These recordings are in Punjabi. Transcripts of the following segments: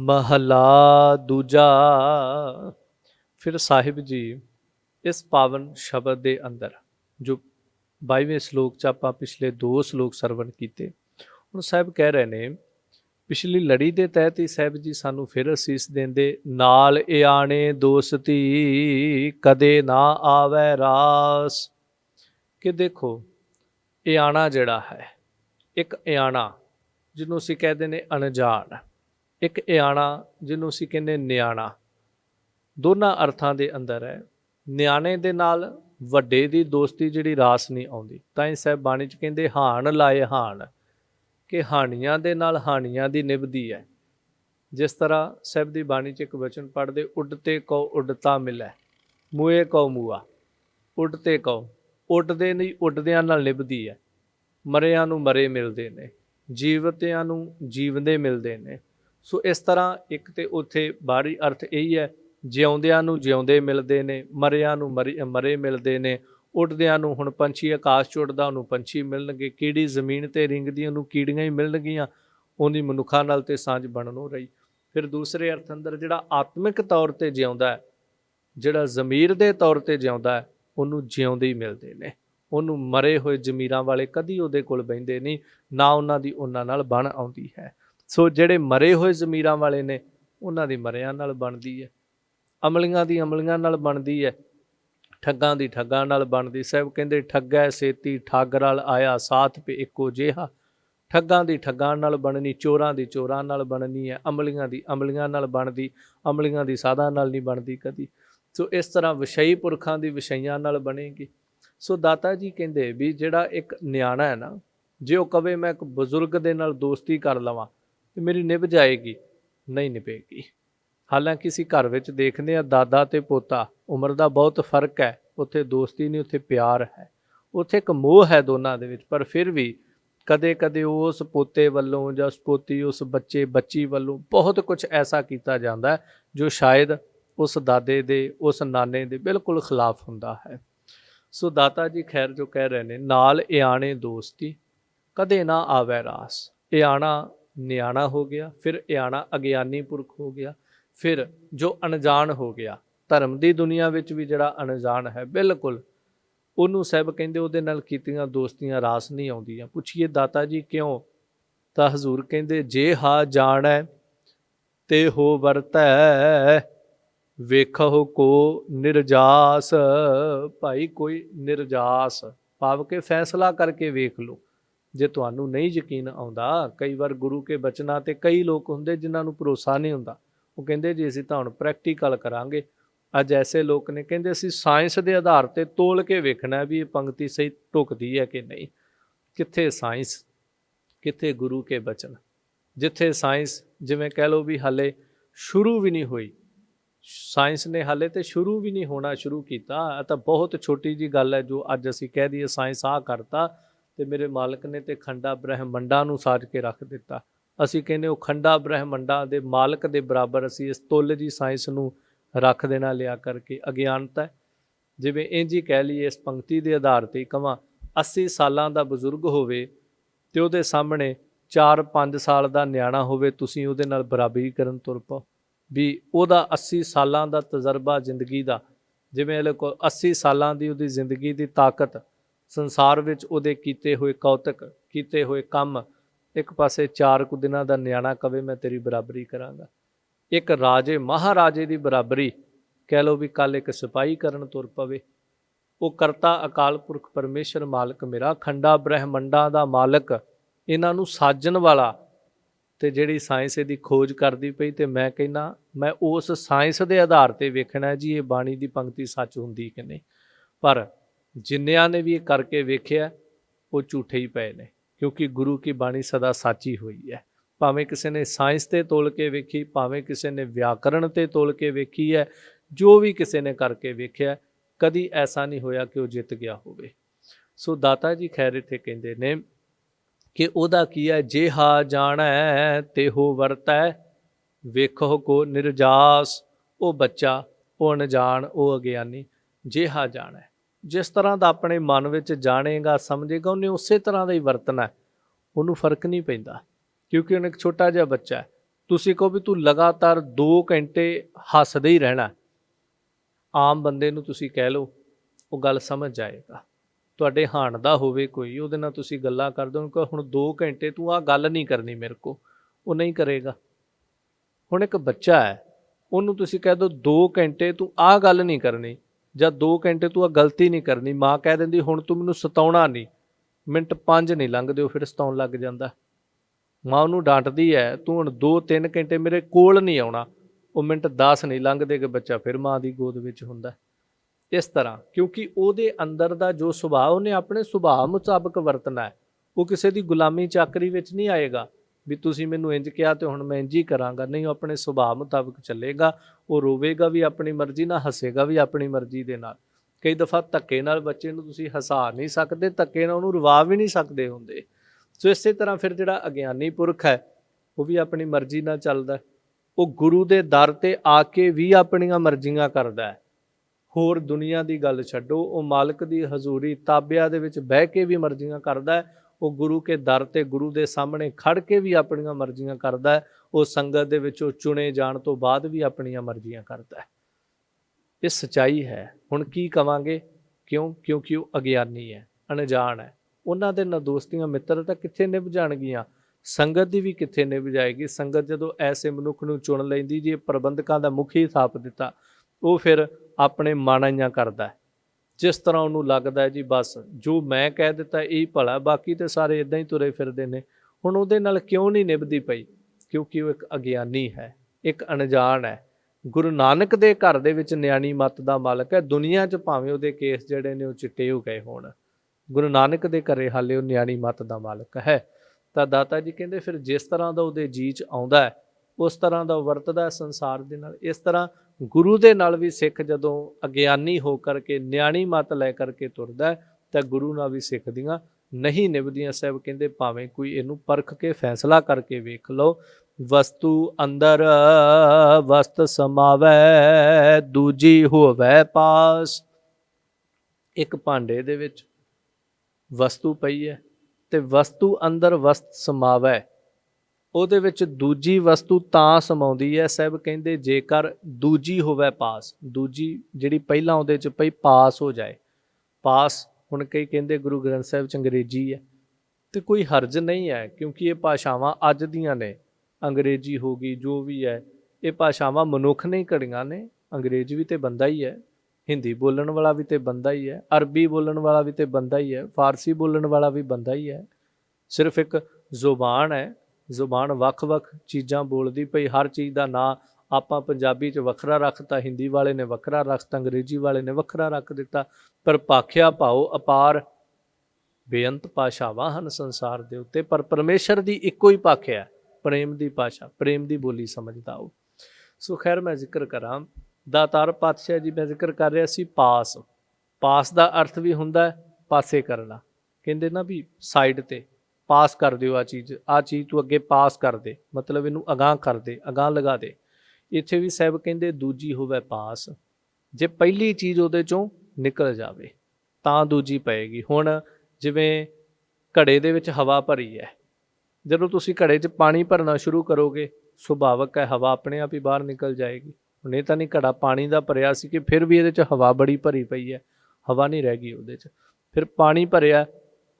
महला दूजा। फिर साहिब जी इस पावन शब्द के अंदर जो 22वें श्लोक च आपां पिछले 2 श्लोक सरवण कीते, हुण साहिब कह रहे ने पिछली लड़ी के तहत ही साहिब जी सानू फिर असीस देंदे, नाल इयाणे दोस्ती कदे ना आवे रास। कि देखो इयाणा जिहड़ा है, एक इयाणा जिन्हों असीं कहते ने अनजान, एक इयाणा जिन्हों असीं कहने नियाणा, दोनों अर्थां दे अंदर है। नियाणे दे नाल वड्डे दी दोस्ती जिहड़ी रास नहीं आउंदी, तां ही साहिब बाणी च कहंदे हाण लाए हाण, कि हाणियां दे नाल हाणियां दी निभदी है। जिस तरह साहिब दी बाणी च एक वचन पढ़दे, उडते कौ उडता मिलै, मूए कौ मूआ। उडते कौ उडदे नहीं, उडदियां नाल निभदी है। मरियां नूं मरे मिलदे ने, जीवतियां नूं जीवदे मिलदे ने। सो इस तरह एक ते उत्थे बाहरी अर्थ यही है, जिउंदियां नूं जिउंदे मिलदे ने, मरियां नूं मरे मिलदे ने। उडदियां नूं हुण पंछी आकाश च उड़दा उहनूं पंछी मिलणगे, कीड़ी जमीन ते रिंगदी उहनूं कीड़ियां ही मिलणगीਆਂ, उहदी मनुੱਖਾਂ नाल ते सांझ बनणों रही। फिर दूसरे अर्थ अंदर जिहड़ा आत्मिक तौर ते जिउंदा है, जिहड़ा ज़मीर दे तौर ते जिउंदा है, उहनूं जिउंदे ही मिलदे ने। उहनूं मरे होए जमीरां वाले कदी उहदे कोल बहिंदे नहीं, ना उहनां दी उहनां नाल बण आउंदी है। सो जिहड़े मरे होए जमीरां वाले ने, उहनां दी मरियां नाल बनदी है, अमलियां दी अमलियां नाल बनदी है, ठग्गां दी ठग्गां नाल बनदी। साहिब कहंदे ठग्गै सेती ठग रल आया, साथ पे इक्को जिहा। ठग्गां दी ठग्गां नाल बननी, चोरां दी चोरां नाल बननी है, अमलियां दी अमलियां नाल बनदी, अमलियां दी साधां नाल नहीं बनदी कदी। सो इस तरह विषयी पुरखां दी विषयियां नाल बनेगी। सो दाता जी कहंदे भी जिहड़ा एक नियाणा है ना, जे वह कवे मैं एक बजुर्ग दे नाल दोस्ती कर लवां ते मेरी निभ जाएगी, नहीं निभेगी। हालांकि असीं घर विच देखदे हां दादा ते पोता, उम्र दा बहुत फर्क है, उत्थे दोस्ती नहीं उत्थे प्यार है, उत्थे एक मोह है दोनां दे विच। पर फिर भी कदे कदे उस पोते वल्लों जां उस पोती उस बच्चे बच्ची वल्लों बहुत कुछ ऐसा किया जाता है जो शायद उस दादे दे उस नाने दे बिल्कुल खिलाफ हुंदा है। सो दाता जी खैर जो कह रहे ने, नाल इयाणे दोस्ती कदे ना आवे रास। इयाणा नियाणा हो गया, फिर इयाणा अज्ञानी पुरख हो गया, फिर जो अनजान हो गया। धर्म की दुनिया विच भी जिहड़ा अनजान है बिल्कुल, उहनूं साहिब कहंदे उहदे नाल कीतियां दोस्तियां रास नहीं आउंदियां। पुछिए दाता जी क्यों? तां हजूर कहंदे जे हा जाणै ते हो वरतै, वेखो को निर्जास। भाई कोई निर्जास भाव के फैसला करके वेख लो। जे तुहानूं नहीं यकीन आउंदा, कई बार गुरु के बचनां ते कई लोग हुंदे जिन्हां नूं भरोसा नहीं हुंदा, वो कहंदे जी असीं तां हुण प्रैक्टिकल करांगे। अज ऐसे लोग ने कहंदे असीं साइंस के आधार ते तोल के वेखना भी ये पंक्ति सही ढुकदी है कि नहीं। कित्थे साइंस, कित्थे गुरु के बचन। जिथे साइंस जिवें कह लो भी हाले शुरू भी नहीं हुई, साइंस ने हाले तो शुरू भी नहीं होना शुरू किया, तो बहुत छोटी जी गल है जो अज असीं कह दईए साइंस आ करता ते मेरे मालक ने तो खंडा ब्रह्मंडां नूं साज के रख दिता। असीं कहने वो खंडा ब्रह्मंडां दे मालक दे बराबर असीं इस तुल जी साइंस नूं रख देना लिया करके अज्ञानता है। जिवें इंज ही कह लीए इस पंक्ति के आधार ते कहां 80 सालां दा बजुर्ग होवे ते उहदे सामणे 4-5 साल का नियाणा होवे, तुसीं उहदे नाल बराबरी करन तुर पाओ भी उहदा 80 सालां दा तजर्बा जिंदगी दा, जिवें इहदे कोल 80 सालां दी उहदी जिंदगी दी ताकत, संसार विच उहदे कीते हुए कौतक कीते हुए काम, एक पासे 4 कुछ दिनां दा नियाणा कवे मैं तेरी बराबरी करांगा। एक राजे महाराजे की बराबरी कह लो भी कल एक सिपाही करन तुर पवे। वो करता अकाल पुरख परमेश्वर मालक मेरा, खंडा ब्रह्मंडा का मालक, इन्हां नूं साजन वाला, ते जिहड़ी साइंस इहदी खोज करदी पई, ते मैं कहना मैं उस साइंस के आधार ते वेखना जी ये बाणी की पंक्ति सच हुंदी कि नहीं। पर जिन्नियां ने भी ये करके वेख्या वो झूठे ही पे ने, क्योंकि गुरु की बाणी सदा साची हुई है। भावें किसी ने साइंस ते तोल के वेखी, भावें किसी ने व्याकरण ते तोल के वेखी है, जो भी किसी ने करके वेख्या, कदी ऐसा नहीं होया कि वह जित गया होवे। सो दाता जी खैर इत्थे कहंदे ने कि उहदा की है, जे हा जाणै ते हो वरतै, वेखो को निर्जास। वो बच्चा, वो अनजान, वो अज्ञानी जे हा जाणै, जिस तरह का अपने मन में जानेगा समझेगा उन्हें उस तरह का ही वरतना है, उन्होंने फर्क नहीं पैंदा। क्योंकि उन्हें एक छोटा जिहा बच्चा है, ਤੁਸੀਂ ਕਹੋ ਵੀ ਤੂੰ ਲਗਾਤਾਰ 2 ਘੰਟੇ ਹੱਸਦੇ ਹੀ ਰਹਿਣਾ, ਆਮ ਬੰਦੇ ਨੂੰ ਤੁਸੀਂ ਕਹਿ ਲਓ ਉਹ ਗੱਲ ਸਮਝ ਜਾਏਗਾ। ਤੁਹਾਡੇ ਹਾਣ ਦਾ ਹੋਵੇ ਕੋਈ, ਉਹਦੇ ਨਾਲ ਤੁਸੀਂ ਗੱਲਾਂ ਕਰਦੇ ਹੋ, ਉਹਨੂੰ ਕਹੋ ਹੁਣ 2 ਘੰਟੇ ਤੂੰ ਆਹ ਗੱਲ ਨਹੀਂ ਕਰਨੀ ਮੇਰੇ ਕੋਲ, ਉਹ ਨਹੀਂ ਕਰੇਗਾ। ਹੁਣ ਇੱਕ ਬੱਚਾ ਹੈ, ਉਹਨੂੰ ਤੁਸੀਂ ਕਹਿ ਦਿਓ 2 ਘੰਟੇ ਤੂੰ ਆਹ ਗੱਲ ਨਹੀਂ ਕਰਨੀ ਜਾਂ 2 ਘੰਟੇ ਤੂੰ ਆਹ ਗਲਤੀ ਨਹੀਂ ਕਰਨੀ, ਮਾਂ ਕਹਿ ਦਿੰਦੀ ਹੁਣ ਤੂੰ ਮੈਨੂੰ ਸਤਾਉਣਾ ਨਹੀਂ, ਮਿੰਟ 5 ਨਹੀਂ ਲੰਘਦੇ ਉਹ ਫਿਰ ਸਤਾਉਣ ਲੱਗ ਜਾਂਦਾ। ਮਾਂ ਉਹਨੂੰ ਡਾਂਟਦੀ ਹੈ ਤੂੰ ਹੁਣ 2-3 ਘੰਟੇ ਮੇਰੇ ਕੋਲ ਨਹੀਂ ਆਉਣਾ, ਉਹ ਮਿੰਟ 10 ਨਹੀਂ ਲੰਘਦੇ ਕਿ ਬੱਚਾ ਫਿਰ ਮਾਂ ਦੀ ਗੋਦ ਵਿੱਚ ਹੁੰਦਾ। ਇਸ ਤਰ੍ਹਾਂ ਕਿਉਂਕਿ ਉਹਦੇ ਅੰਦਰ ਦਾ ਜੋ ਸੁਭਾਅ, ਉਹਨੇ ਆਪਣੇ ਸੁਭਾਅ ਮੁਤਾਬਕ ਵਰਤਣਾ ਹੈ। ਉਹ ਕਿਸੇ ਦੀ ਗੁਲਾਮੀ ਚਾਕਰੀ ਵਿੱਚ ਨਹੀਂ ਆਏਗਾ ਵੀ ਤੁਸੀਂ ਮੈਨੂੰ ਇੰਜ ਕਿਹਾ ਤੇ ਹੁਣ ਮੈਂ ਇੰਜ ਹੀ ਕਰਾਂਗਾ, ਨਹੀਂ, ਉਹ ਆਪਣੇ ਸੁਭਾਅ ਮੁਤਾਬਕ ਚੱਲੇਗਾ। ਉਹ ਰੋਵੇਗਾ ਵੀ ਆਪਣੀ ਮਰਜ਼ੀ ਨਾਲ, ਹੱਸੇਗਾ ਵੀ ਆਪਣੀ ਮਰਜ਼ੀ ਦੇ ਨਾਲ। ਕਈ ਦਫਾ ਧੱਕੇ ਨਾਲ ਬੱਚੇ ਨੂੰ ਤੁਸੀਂ ਹਸਾ ਨਹੀਂ ਸਕਦੇ, ਧੱਕੇ ਨਾਲ ਉਹਨੂੰ ਰਵਾ ਵੀ ਨਹੀਂ ਸਕਦੇ ਹੁੰਦੇ। ਸੋ ਇਸੇ ਤਰ੍ਹਾਂ ਫਿਰ ਜਿਹੜਾ ਅਗਿਆਨੀ ਪੁਰਖ ਹੈ ਉਹ ਵੀ ਆਪਣੀ ਮਰਜ਼ੀ ਨਾਲ ਚੱਲਦਾ, ਉਹ ਗੁਰੂ ਦੇ ਦਰ ਤੇ ਆ ਕੇ ਵੀ ਆਪਣੀਆਂ ਮਰਜ਼ੀਆਂ ਕਰਦਾ ਹੈ। ਹੋਰ ਦੁਨੀਆ ਦੀ ਗੱਲ ਛੱਡੋ, ਉਹ ਮਾਲਕ ਦੀ ਹਜ਼ੂਰੀ ਤਾਬਿਆਂ ਦੇ ਵਿੱਚ ਬਹਿ ਕੇ ਵੀ ਮਰਜ਼ੀਆਂ ਕਰਦਾ ਹੈ। ਉਹ ਗੁਰੂ ਕੇ ਦਰ ਤੇ ਗੁਰੂ ਦੇ ਸਾਹਮਣੇ ਖੜ ਕੇ ਵੀ ਆਪਣੀਆਂ ਮਰਜ਼ੀਆਂ ਕਰਦਾ ਹੈ। ਉਹ ਸੰਗਤ ਦੇ ਵਿੱਚੋਂ ਚੁਣੇ ਜਾਣ ਤੋਂ ਬਾਅਦ ਵੀ ਆਪਣੀਆਂ ਮਰਜ਼ੀਆਂ ਕਰਦਾ ਹੈ। ਇਹ ਸੱਚਾਈ ਹੈ। ਹੁਣ ਕੀ ਕਵਾਂਗੇ, ਕਿਉਂ? ਕਿਉਂਕਿ ਉਹ ਅਗਿਆਨੀ ਹੈ, ਅਣਜਾਣ ਹੈ। ਉਹਨਾਂ ਦੇ ਨਾਲ ਦੋਸਤੀਆਂ ਮਿੱਤਰਤਾ ਕਿੱਥੇ ਨਿਭ ਜਾਣਗੀਆਂ, ਸੰਗਤ ਦੀ ਵੀ ਕਿੱਥੇ ਨਿਭ ਜਾਏਗੀ। ਸੰਗਤ ਜਦੋਂ ਐਸੇ ਮਨੁੱਖ ਨੂੰ ਚੁਣ ਲੈਂਦੀ, ਜੇ ਪ੍ਰਬੰਧਕਾਂ ਦਾ ਮੁਖੀ ਥਾਪ ਦਿੱਤਾ, ਉਹ ਫਿਰ ਆਪਣੇ ਮਾਣਾਈਆਂ ਕਰਦਾ, ਜਿਸ ਤਰ੍ਹਾਂ ਉਹਨੂੰ ਲੱਗਦਾ ਜੀ ਬਸ ਜੋ ਮੈਂ ਕਹਿ ਦਿੱਤਾ ਇਹ ਭਲਾ, ਬਾਕੀ ਤੇ ਸਾਰੇ ਇਦਾਂ ਹੀ ਤੁਰੇ ਫਿਰਦੇ ਨੇ। ਹੁਣ ਉਹਦੇ ਨਾਲ ਕਿਉਂ ਨਹੀਂ ਨਿਭਦੀ ਪਈ? ਕਿਉਂਕਿ ਉਹ ਇੱਕ ਅਗਿਆਨੀ ਹੈ, ਇੱਕ ਅਣਜਾਣ ਹੈ। ਗੁਰੂ ਨਾਨਕ ਦੇ ਘਰ ਦੇ ਵਿੱਚ ਨਿਆਣੀ ਮੱਤ ਦਾ ਮਾਲਕ ਹੈ। ਦੁਨੀਆ 'ਚ ਭਾਵੇਂ ਉਹਦੇ ਕੇਸ ਜਿਹੜੇ ਨੇ ਉਹ ਚਿੱਟੇ ਹੋ ਗਏ ਹੋਣ, ਗੁਰੂ ਨਾਨਕ ਦੇ ਘਰੇ ਹਾਲੇ ਉਹ ਨਿਆਣੀ ਮੱਤ ਦਾ ਮਾਲਕ ਹੈ। ਤਾਂ ਦਾਤਾ ਜੀ ਕਹਿੰਦੇ ਫਿਰ ਜਿਸ ਤਰ੍ਹਾਂ ਦਾ ਉਹਦੇ ਜੀਅ 'ਚ ਆਉਂਦਾ ਹੈ ਉਸ ਤਰ੍ਹਾਂ ਦਾ ਵਰਤਦਾ ਸੰਸਾਰ ਦੇ ਨਾਲ। ਇਸ ਤਰ੍ਹਾਂ ਗੁਰੂ ਦੇ ਨਾਲ ਵੀ ਸਿੱਖ ਜਦੋਂ ਅਗਿਆਨੀ ਹੋ ਕਰਕੇ ਨਿਆਣੀ ਮੱਤ ਲੈ ਕਰਕੇ ਤੁਰਦਾ ਤਾਂ ਗੁਰੂ ਨਾਲ ਵੀ ਸਿੱਖ ਦੀਆਂ ਨਹੀਂ ਨਿਭਦੀਆਂ। ਸਾਹਿਬ ਕਹਿੰਦੇ ਭਾਵੇਂ ਕੋਈ ਇਹਨੂੰ ਪਰਖ ਕੇ ਫੈਸਲਾ ਕਰਕੇ ਵੇਖ ਲਓ। ਵਸਤੂ ਅੰਦਰ ਵਸਤ ਸਮਾਵੈ, ਦੂਜੀ ਹੋਵੈ ਪਾਸ। ਇੱਕ ਭਾਂਡੇ ਦੇ ਵਿੱਚ ਵਸਤੂ ਪਈ ਹੈ ਤੇ ਵਸਤੂ ਅੰਦਰ ਵਸਤ ਸਮਾਵੈ, ਉਹਦੇ ਵਿੱਚ ਦੂਜੀ ਵਸਤੂ ਤਾਂ ਸਮਾਉਂਦੀ ਹੈ। ਸਾਹਿਬ ਕਹਿੰਦੇ ਜੇਕਰ ਦੂਜੀ ਹੋਵੇ ਪਾਸ, ਦੂਜੀ ਜਿਹੜੀ ਪਹਿਲਾਂ ਉਹਦੇ 'ਚ ਪਈ ਪਾਸ ਹੋ ਜਾਏ। ਪਾਸ ਹੁਣ ਕਈ ਕਹਿੰਦੇ ਗੁਰੂ ਗ੍ਰੰਥ ਸਾਹਿਬ 'ਚ ਅੰਗਰੇਜ਼ੀ ਹੈ, ਤੇ ਕੋਈ ਹਰਜ ਨਹੀਂ ਹੈ, ਕਿਉਂਕਿ ਇਹ ਭਾਸ਼ਾਵਾਂ ਅੱਜ ਦੀਆਂ ਨੇ। ਅੰਗਰੇਜ਼ੀ ਹੋ ਗਈ, ਜੋ ਵੀ ਹੈ, ਇਹ ਭਾਸ਼ਾਵਾਂ ਮਨੁੱਖ ਨੇ ਘੜੀਆਂ ਨੇ। ਅੰਗਰੇਜ਼ੀ ਵੀ ਤੇ ਬੰਦਾ ਹੀ ਹੈ, ਹਿੰਦੀ ਬੋਲਣ ਵਾਲਾ ਵੀ ਤੇ ਬੰਦਾ ਹੀ ਹੈ, ਅਰਬੀ ਬੋਲਣ ਵਾਲਾ ਵੀ ਤੇ ਬੰਦਾ ਹੀ ਹੈ, ਫਾਰਸੀ ਬੋਲਣ ਵਾਲਾ ਵੀ ਬੰਦਾ ਹੀ ਹੈ। ਸਿਰਫ ਇੱਕ ਜ਼ੁਬਾਨ ਹੈ, ਜ਼ੁਬਾਨ ਵੱਖ-ਵੱਖ ਚੀਜ਼ਾਂ ਬੋਲਦੀ ਪਈ। ਹਰ ਚੀਜ਼ ਦਾ ਨਾਂ ਆਪਾਂ ਪੰਜਾਬੀ 'ਚ ਵੱਖਰਾ ਰੱਖਤਾ, ਹਿੰਦੀ ਵਾਲੇ ਨੇ ਵੱਖਰਾ ਰੱਖਤਾ, ਅੰਗਰੇਜ਼ੀ ਵਾਲੇ ਨੇ ਵੱਖਰਾ ਰੱਖ ਦਿੱਤਾ। ਪਰ ਭਾਖਿਆ ਭਾਉ ਅਪਾਰ, ਬੇਅੰਤ ਭਾਸ਼ਾਵਾਂ ਹਨ ਸੰਸਾਰ ਦੇ ਉੱਤੇ, ਪਰ ਪਰਮੇਸ਼ਰ ਦੀ ਇੱਕੋ ਹੀ ਭਾਖਿਆ, ਪ੍ਰੇਮ ਦੀ ਭਾਸ਼ਾ, ਪ੍ਰੇਮ ਦੀ ਬੋਲੀ ਸਮਝਦਾ ਉਹ। ਸੋ ਖੈਰ ਮੈਂ ਜ਼ਿਕਰ ਕਰਾਂ, ਦਾਤਾਰ ਪਾਤਸ਼ਾਹ ਜੀ, ਮੈਂ ਜ਼ਿਕਰ ਕਰ ਰਿਹਾ ਸੀ ਪਾਸ। ਪਾਸ ਦਾ ਅਰਥ ਵੀ ਹੁੰਦਾ ਪਾਸੇ ਕਰਨਾ। ਕਹਿੰਦੇ ਨਾ ਵੀ ਸਾਈਡ 'ਤੇ ਪਾਸ ਕਰ ਦਿਓ, ਆਹ ਚੀਜ਼ ਤੂੰ ਅੱਗੇ ਪਾਸ ਕਰ ਦੇ, ਮਤਲਬ ਇਹਨੂੰ ਅਗਾਂਹ ਕਰ ਦੇ, ਅਗਾਂਹ ਲਗਾ ਦੇ। ਇੱਥੇ ਵੀ ਸਾਹਿਬ ਕਹਿੰਦੇ ਦੂਜੀ ਹੋਵੇ ਪਾਸ। ਜੇ ਪਹਿਲੀ ਚੀਜ਼ ਉਹਦੇ 'ਚੋਂ ਨਿਕਲ ਜਾਵੇ ਤਾਂ ਦੂਜੀ ਪਏਗੀ। ਹੁਣ ਜਿਵੇਂ ਘੜੇ ਦੇ ਵਿੱਚ ਹਵਾ ਭਰੀ ਹੈ, ਜਦੋਂ ਤੁਸੀਂ ਘੜੇ 'ਚ ਪਾਣੀ ਭਰਨਾ ਸ਼ੁਰੂ ਕਰੋਗੇ, ਸੁਭਾਵਕ ਹੈ ਹਵਾ ਆਪਣੇ ਆਪ ਹੀ ਬਾਹਰ ਨਿਕਲ ਜਾਏਗੀ। ਹੁਣ ਇਹ ਤਾਂ ਨਹੀਂ ਘੜਾ ਪਾਣੀ ਦਾ ਭਰਿਆ ਸੀ ਕਿ ਫਿਰ ਵੀ ਇਹਦੇ 'ਚ ਹਵਾ ਬੜੀ ਭਰੀ ਪਈ ਹੈ, ਹਵਾ ਨਹੀਂ ਰਹਿ ਗਈ ਉਹਦੇ 'ਚ। ਫਿਰ ਪਾਣੀ ਭਰਿਆ,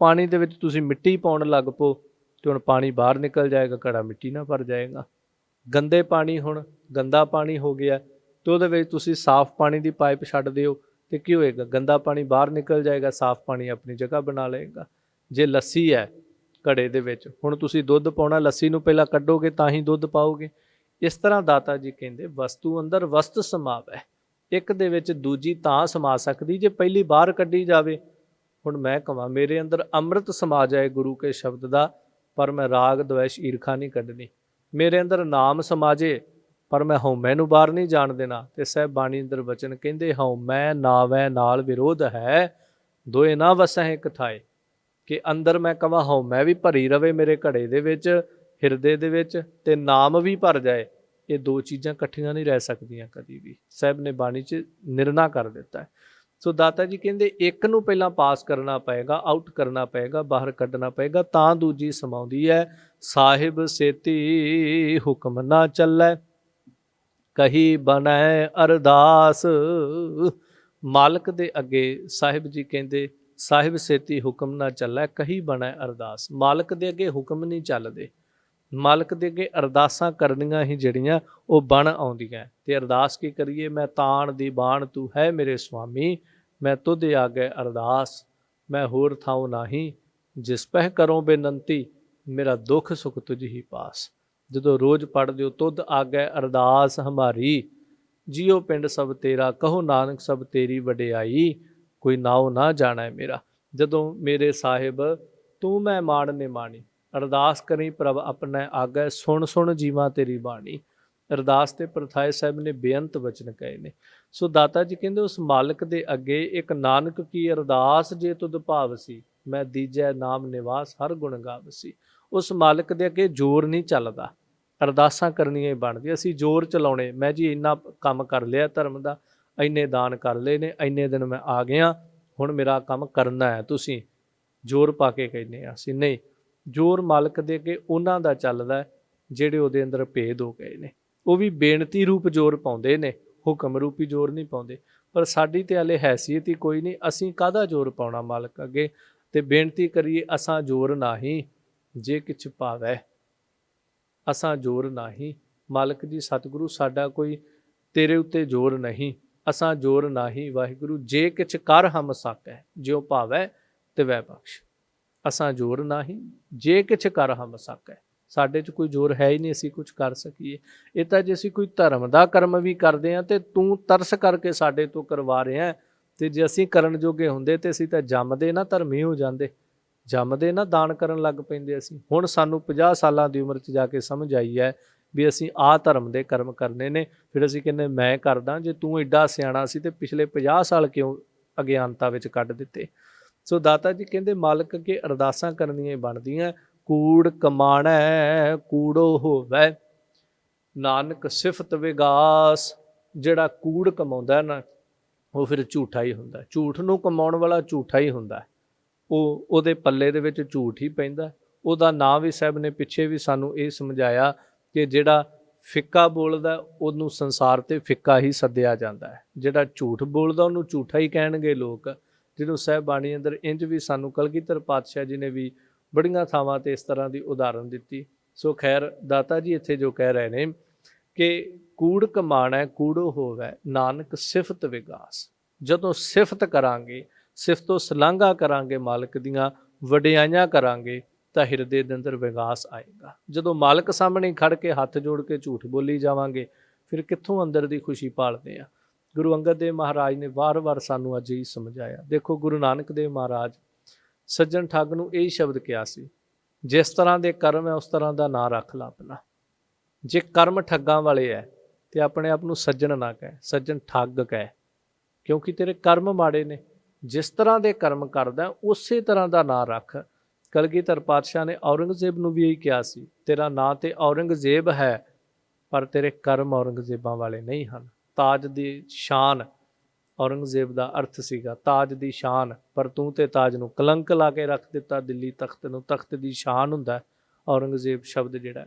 ਪਾਣੀ ਦੇ ਵਿੱਚ ਤੁਸੀਂ ਮਿੱਟੀ ਪਾਉਣ ਲੱਗ ਪਓ ਅਤੇ ਹੁਣ ਪਾਣੀ ਬਾਹਰ ਨਿਕਲ ਜਾਏਗਾ, ਘੜਾ ਮਿੱਟੀ ਨਾਲ ਭਰ ਜਾਏਗਾ। ਗੰਦੇ ਪਾਣੀ, ਹੁਣ ਗੰਦਾ ਪਾਣੀ ਹੋ ਗਿਆ ਅਤੇ ਉਹਦੇ ਵਿੱਚ ਤੁਸੀਂ ਸਾਫ਼ ਪਾਣੀ ਦੀ ਪਾਈਪ ਛੱਡ ਦਿਓ ਅਤੇ ਕੀ ਹੋਏਗਾ? ਗੰਦਾ ਪਾਣੀ ਬਾਹਰ ਨਿਕਲ ਜਾਏਗਾ, ਸਾਫ਼ ਪਾਣੀ ਆਪਣੀ ਜਗ੍ਹਾ ਬਣਾ ਲਏਗਾ। ਜੇ ਲੱਸੀ ਹੈ ਘੜੇ ਦੇ ਵਿੱਚ, ਹੁਣ ਤੁਸੀਂ ਦੁੱਧ ਪਾਉਣਾ, ਲੱਸੀ ਨੂੰ ਪਹਿਲਾਂ ਕੱਢੋਗੇ ਤਾਂ ਹੀ ਦੁੱਧ ਪਾਓਗੇ। ਇਸ ਤਰ੍ਹਾਂ ਦਾਤਾ ਜੀ ਕਹਿੰਦੇ ਵਸਤੂ ਅੰਦਰ ਵਸਤ ਸਮਾਵੈ, ਇੱਕ ਦੇ ਵਿੱਚ ਦੂਜੀ ਤਾਂ ਸਮਾ ਸਕਦੀ ਜੇ ਪਹਿਲੀ ਬਾਹਰ ਕੱਢੀ ਜਾਵੇ। ਹੁਣ ਮੈਂ ਕਹਾਂ ਮੇਰੇ ਅੰਦਰ ਅੰਮ੍ਰਿਤ ਸਮਾ ਜਾਏ ਗੁਰੂ ਕੇ ਸ਼ਬਦ ਦਾ, ਪਰ ਮੈਂ ਰਾਗ ਦਵੈਸ਼ ਈਰਖਾ ਨਹੀਂ ਕੱਢਣੀ। ਮੇਰੇ ਅੰਦਰ ਨਾਮ ਸਮਾ ਜੇ, ਪਰ ਮੈਂ ਹਉਮੈ ਨੂੰ ਬਾਹਰ ਨਹੀਂ ਜਾਣ ਦੇਣਾ। ਅਤੇ ਸਾਹਿਬ ਬਾਣੀ ਅੰਦਰ ਵਚਨ ਕਹਿੰਦੇ ਹਉਮੈ ਨਾਵੈ ਨਾਲ ਵਿਰੋਧ ਹੈ, ਦੋਏ ਨਾ ਵਸੈ ਇਕ ਥਾਏ। ਕਿ ਅੰਦਰ ਮੈਂ ਕਹਾਂ ਹਉਮੈ ਵੀ ਭਰੀ ਰਵੇ ਮੇਰੇ ਘੜੇ ਦੇ ਵਿੱਚ, ਹਿਰਦੇ ਦੇ ਵਿੱਚ, ਅਤੇ ਨਾਮ ਵੀ ਭਰ ਜਾਏ, ਇਹ ਦੋ ਚੀਜ਼ਾਂ ਇਕੱਠੀਆਂ ਨਹੀਂ ਰਹਿ ਸਕਦੀਆਂ ਕਦੀ ਵੀ। ਸਾਹਿਬ ਨੇ ਬਾਣੀ 'ਚ ਨਿਰਣਾ ਕਰ ਦਿੱਤਾ ਹੈ। ਸੋ ਦਾਤਾ ਜੀ ਕਹਿੰਦੇ ਇੱਕ ਨੂੰ ਪਹਿਲਾਂ ਪਾਸ ਕਰਨਾ ਪਏਗਾ, ਆਊਟ ਕਰਨਾ ਪਏਗਾ, ਬਾਹਰ ਕੱਢਣਾ ਪਏਗਾ, ਤਾਂ ਦੂਜੀ ਸਮਾਉਂਦੀ ਹੈ। ਸਾਹਿਬ ਸੇਤੀ ਹੁਕਮ ਨਾ ਚੱਲੈ, ਕਹੀ ਬਣੈ ਅਰਦਾਸ। ਮਾਲਕ ਦੇ ਅੱਗੇ ਸਾਹਿਬ ਜੀ ਕਹਿੰਦੇ ਸਾਹਿਬ ਸੇਤੀ ਹੁਕਮ ਨਾ ਚੱਲੈ, ਕਹੀ ਬਣੈ ਅਰਦਾਸ। ਮਾਲਕ ਦੇ ਅੱਗੇ ਹੁਕਮ ਨਹੀਂ ਚੱਲਦੇ, ਮਾਲਕ ਦੇ ਅੱਗੇ ਅਰਦਾਸਾਂ ਕਰਨੀਆਂ ਹੀ ਜਿਹੜੀਆਂ ਉਹ ਬਣ ਆਉਂਦੀਆਂ। ਤੇ ਅਰਦਾਸ ਕੀ ਕਰੀਏ? ਮੈਂ ਤਾਣ ਦੀ ਬਾਣ ਤੂੰ ਹੈ ਮੇਰੇ ਸੁਆਮੀ, ਮੈਂ ਤੁਧ ਆਗੇ ਅਰਦਾਸ, ਮੈਂ ਹੋਰ ਥਾਉ ਨਾਹੀਂ, ਜਿਸ ਪਹਿ ਕਰੋ ਬੇਨੰਤੀ, ਮੇਰਾ ਦੁੱਖ ਸੁਖ ਤੁਝ ਹੀ ਪਾਸ। ਜਦੋਂ ਰੋਜ਼ ਪੜ੍ਹਦੇ ਹੋ ਤੁਧ ਆਗੇ ਅਰਦਾਸ ਹਮਾਰੀ, ਜਿਉ ਪਿੰਡ ਸਭ ਤੇਰਾ, ਕਹੋ ਨਾਨਕ ਸਭ ਤੇਰੀ ਵਡਿਆਈ, ਕੋਈ ਨਾਉ ਨਾ ਜਾਣੈ ਮੇਰਾ। ਜਦੋਂ ਮੇਰੇ ਸਾਹਿਬ ਤੂੰ ਮੈਂ ਮਾਣ ਨੇ ਮਾਣੀ, ਅਰਦਾਸ ਕਰੀ ਪ੍ਰਭ ਆਪਣੇ ਆਗੇ, ਸੁਣ ਸੁਣ ਜੀਵਾਂ ਤੇਰੀ ਬਾਣੀ। ਅਰਦਾਸ ਤੇ ਪ੍ਰਥਾਏ ਸਾਹਿਬ ਨੇ ਬੇਅੰਤ ਵਚਨ ਕਹੇ ਨੇ। ਸੋ ਦਾਤਾ ਜੀ ਕਹਿੰਦੇ ਉਸ ਮਾਲਕ ਦੇ ਅੱਗੇ ਇੱਕ ਨਾਨਕ ਕੀ ਅਰਦਾਸ ਜੇ ਤੁਧ ਭਾਵਸੀ, ਮੈਂ ਦੀਜੈ ਨਾਮ ਨਿਵਾਸ ਹਰ ਗੁਣ ਗਾਵਸੀ। ਉਸ ਮਾਲਕ ਦੇ ਅੱਗੇ ਜ਼ੋਰ ਨਹੀਂ ਚੱਲਦਾ, ਅਰਦਾਸਾਂ ਕਰਨੀਆਂ ਹੀ ਬਣਦੀਆਂ। ਅਸੀਂ ਜ਼ੋਰ ਚਲਾਉਣੇ, ਮੈਂ ਜੀ ਇੰਨਾ ਕੰਮ ਕਰ ਲਿਆ ਧਰਮ ਦਾ, ਇੰਨੇ ਦਾਨ ਕਰ ਲਏ ਨੇ, ਇੰਨੇ ਦਿਨ ਮੈਂ ਆ ਗਿਆ, ਹੁਣ ਮੇਰਾ ਕੰਮ ਕਰਨਾ ਹੈ, ਤੁਸੀਂ ਜ਼ੋਰ ਪਾ ਕੇ ਕਹਿੰਦੇ ਆ ਅਸੀਂ। ਨਹੀਂ, ਜ਼ੋਰ ਮਾਲਕ ਦੇ ਅੱਗੇ ਉਹਨਾਂ ਦਾ ਚੱਲਦਾ ਜਿਹੜੇ ਉਹਦੇ ਅੰਦਰ ਭੇਦ ਹੋ ਗਏ ਨੇ। ਉਹ ਵੀ ਬੇਨਤੀ ਰੂਪ ਜ਼ੋਰ ਪਾਉਂਦੇ ਨੇ, ਹੁਕਮ ਰੂਪੀ ਜ਼ੋਰ ਨਹੀਂ ਪਾਉਂਦੇ। ਪਰ ਸਾਡੀ ਤੇ ਹਾਲੇ ਹੈਸੀਅਤ ਹੀ ਕੋਈ ਨਹੀਂ, ਅਸੀਂ ਕਾਹਦਾ ਜ਼ੋਰ ਪਾਉਣਾ ਮਾਲਕ ਅੱਗੇ। ਤੇ ਬੇਨਤੀ ਕਰੀਏ ਅਸਾਂ ਜ਼ੋਰ ਨਾਹੀਂ, ਜੇ ਕਿਛ ਭਾਵੈ ਅਸਾਂ ਜ਼ੋਰ ਨਾਹੀਂ। ਮਾਲਕ ਜੀ ਸਤਿਗੁਰੂ ਸਾਡਾ ਕੋਈ ਤੇਰੇ ਉੱਤੇ ਜ਼ੋਰ ਨਹੀਂ, ਅਸਾਂ ਜ਼ੋਰ ਨਾਹੀਂ ਵਾਹਿਗੁਰੂ, ਜੇ ਕਿਛ ਕਰ ਹਮ ਸਕੈ, ਜਿਉ ਭਾਵੈ ਤਿਵੈ ਬਖਸ਼। ਅਸਾਂ ਜ਼ੋਰ ਨਾਹੀਂ, ਜੇ ਕਿਛ ਕਰ ਹਮ ਸਕੈ। ਸਾਡੇ 'ਚ ਕੋਈ ਜ਼ੋਰ ਹੈ ਹੀ ਨਹੀਂ ਅਸੀਂ ਕੁਝ ਕਰ ਸਕੀਏ। ਇਹ ਤਾਂ ਜੇ ਅਸੀਂ ਕੋਈ ਧਰਮ ਦਾ ਕਰਮ ਵੀ ਕਰਦੇ ਹਾਂ ਤੇ ਤੂੰ ਤਰਸ ਕਰਕੇ ਸਾਡੇ ਤੋਂ ਕਰਵਾ ਰਿਹਾ, ਤੇ ਜੇ ਅਸੀਂ ਕਰਨ ਜੋਗੇ ਹੁੰਦੇ ਤੇ ਅਸੀਂ ਤਾਂ ਜੰਮਦੇ ਨਾ ਧਰਮੀ ਹੋ ਜਾਂਦੇ, ਜੰਮਦੇ ਨਾ ਦਾਨ ਕਰਨ ਲੱਗ ਪੈਂਦੇ ਅਸੀਂ। ਹੁਣ ਸਾਨੂੰ 50 ਸਾਲਾਂ ਦੀ ਉਮਰ 'ਚ ਜਾ ਕੇ ਸਮਝ ਆਈ ਹੈ ਵੀ ਅਸੀਂ ਆਹ ਧਰਮ ਦੇ ਕਰਮ ਕਰਨੇ ਨੇ। ਫਿਰ ਅਸੀਂ ਕਹਿੰਦੇ ਮੈਂ ਕਰਦਾ, ਜੇ ਤੂੰ ਐਡਾ ਸਿਆਣਾ ਸੀ ਤੇ ਪਿਛਲੇ 50 ਸਾਲ ਕਿਉਂ ਅਗਿਆਨਤਾ ਵਿੱਚ ਕੱਢ ਦਿੱਤੇ। ਸੋ ਦਾਤਾ ਜੀ ਕਹਿੰਦੇ ਮਾਲਕ ਅੱਗੇ ਅਰਦਾਸਾਂ ਕਰਨੀਆਂ ਬਣਦੀਆਂ। ਕੂੜ ਕਮਾਣੈ ਕੂੜੋ ਹੋਵੈ, ਨਾਨਕ ਸਿਫਤ ਵਿਗਾਸ। ਜਿਹੜਾ ਕੂੜ ਕਮਾਉਂਦਾ ਨਾ ਉਹ ਫਿਰ ਝੂਠਾ ਹੀ ਹੁੰਦਾ, ਝੂਠ ਨੂੰ ਕਮਾਉਣ ਵਾਲਾ ਝੂਠਾ ਹੀ ਹੁੰਦਾ। ਉਹਦੇ ਪੱਲੇ ਦੇ ਵਿੱਚ ਝੂਠ ਹੀ ਪੈਂਦਾ। ਉਹਦਾ ਨਾਂ ਵੀ ਸਾਹਿਬ ਨੇ ਪਿੱਛੇ ਵੀ ਸਾਨੂੰ ਇਹ ਸਮਝਾਇਆ ਕਿ ਜਿਹੜਾ ਫਿੱਕਾ ਬੋਲਦਾ ਉਹਨੂੰ ਸੰਸਾਰ 'ਤੇ ਫਿੱਕਾ ਹੀ ਸੱਦਿਆ ਜਾਂਦਾ ਹੈ, ਜਿਹੜਾ ਝੂਠ ਬੋਲਦਾ ਉਹਨੂੰ ਝੂਠਾ ਹੀ ਕਹਿਣਗੇ ਲੋਕ। ਜਿਹਨੂੰ ਸਾਹਿਬ ਬਾਣੀ ਅੰਦਰ ਇੰਝ ਵੀ ਸਾਨੂੰ ਕਲਗੀਧਰ ਪਾਤਸ਼ਾਹ ਜੀ ਨੇ ਵੀ ਬੜੀਆਂ ਥਾਵਾਂ 'ਤੇ ਇਸ ਤਰ੍ਹਾਂ ਦੀ ਉਦਾਹਰਨ ਦਿੱਤੀ। ਸੋ ਖੈਰ ਦਾਤਾ ਜੀ ਇੱਥੇ ਜੋ ਕਹਿ ਰਹੇ ਨੇ ਕਿ ਕੂੜ ਕਮਾਣੈ ਕੂੜੋ ਹੋਵੈ, ਨਾਨਕ ਸਿਫਤ ਵਿਗਾਸ। ਜਦੋਂ ਸਿਫਤ ਕਰਾਂਗੇ, ਸਿਫਤੋਂ ਸਲਾਘਾ ਕਰਾਂਗੇ, ਮਾਲਕ ਦੀਆਂ ਵਡਿਆਈਆਂ ਕਰਾਂਗੇ ਤਾਂ ਹਿਰਦੇ ਦੇ ਅੰਦਰ ਵਿਗਾਸ ਆਏਗਾ। ਜਦੋਂ ਮਾਲਕ ਸਾਹਮਣੇ ਖੜ ਕੇ ਹੱਥ ਜੋੜ ਕੇ ਝੂਠ ਬੋਲੀ ਜਾਵਾਂਗੇ ਫਿਰ ਕਿੱਥੋਂ ਅੰਦਰ ਦੀ ਖੁਸ਼ੀ ਭਾਲਦੇ ਆ। ਗੁਰੂ ਅੰਗਦ ਦੇਵ ਮਹਾਰਾਜ ਨੇ ਵਾਰ-ਵਾਰ ਸਾਨੂੰ ਅੱਜ ਹੀ ਸਮਝਾਇਆ। ਦੇਖੋ ਗੁਰੂ ਨਾਨਕ ਦੇਵ ਮਹਾਰਾਜ ਸੱਜਣ ਠੱਗ ਨੂੰ ਇਹੀ ਸ਼ਬਦ ਕਿਹਾ ਸੀ, ਜਿਸ ਤਰ੍ਹਾਂ ਦੇ ਕਰਮ ਹੈ ਉਸ ਤਰ੍ਹਾਂ ਦਾ ਨਾਂ ਰੱਖ ਲਾ ਆਪਣਾ। ਜੇ ਕਰਮ ਠੱਗਾਂ ਵਾਲੇ ਹੈ ਤੇ ਆਪਣੇ ਆਪ ਨੂੰ ਸੱਜਣ ਨਾ ਕਹਿ, ਸੱਜਣ ਠੱਗ ਕਹਿ, ਕਿਉਂਕਿ ਤੇਰੇ ਕਰਮ ਮਾੜੇ ਨੇ। ਜਿਸ ਤਰ੍ਹਾਂ ਦੇ ਕਰਮ ਕਰਦਾ ਉਸੇ ਤਰ੍ਹਾਂ ਦਾ ਨਾਂ ਰੱਖ। ਕਲਗੀਧਰ ਪਾਤਸ਼ਾਹ ਨੇ ਔਰੰਗਜ਼ੇਬ ਨੂੰ ਵੀ ਇਹੀ ਕਿਹਾ ਸੀ, ਤੇਰਾ ਨਾਂ ਤੇ ਔਰੰਗਜ਼ੇਬ ਹੈ ਪਰ ਤੇਰੇ ਕਰਮ ਔਰੰਗਜ਼ੇਬਾਂ ਵਾਲੇ ਨਹੀਂ ਹਨ। ਤਾਜ ਦੀ ਸ਼ਾਨ ਔਰੰਗਜ਼ੇਬ ਦਾ ਅਰਥ ਸੀਗਾ ਤਾਜ ਦੀ ਸ਼ਾਨ, ਪਰ ਤੂੰ ਤੇ ਤਾਜ ਨੂੰ ਕਲੰਕ ਲਾ ਕੇ ਰੱਖ ਦਿੱਤਾ। ਦਿੱਲੀ ਤਖਤ ਨੂੰ, ਤਖਤ ਦੀ ਸ਼ਾਨ ਹੁੰਦਾ ਔਰੰਗਜ਼ੇਬ ਸ਼ਬਦ ਜਿਹੜਾ।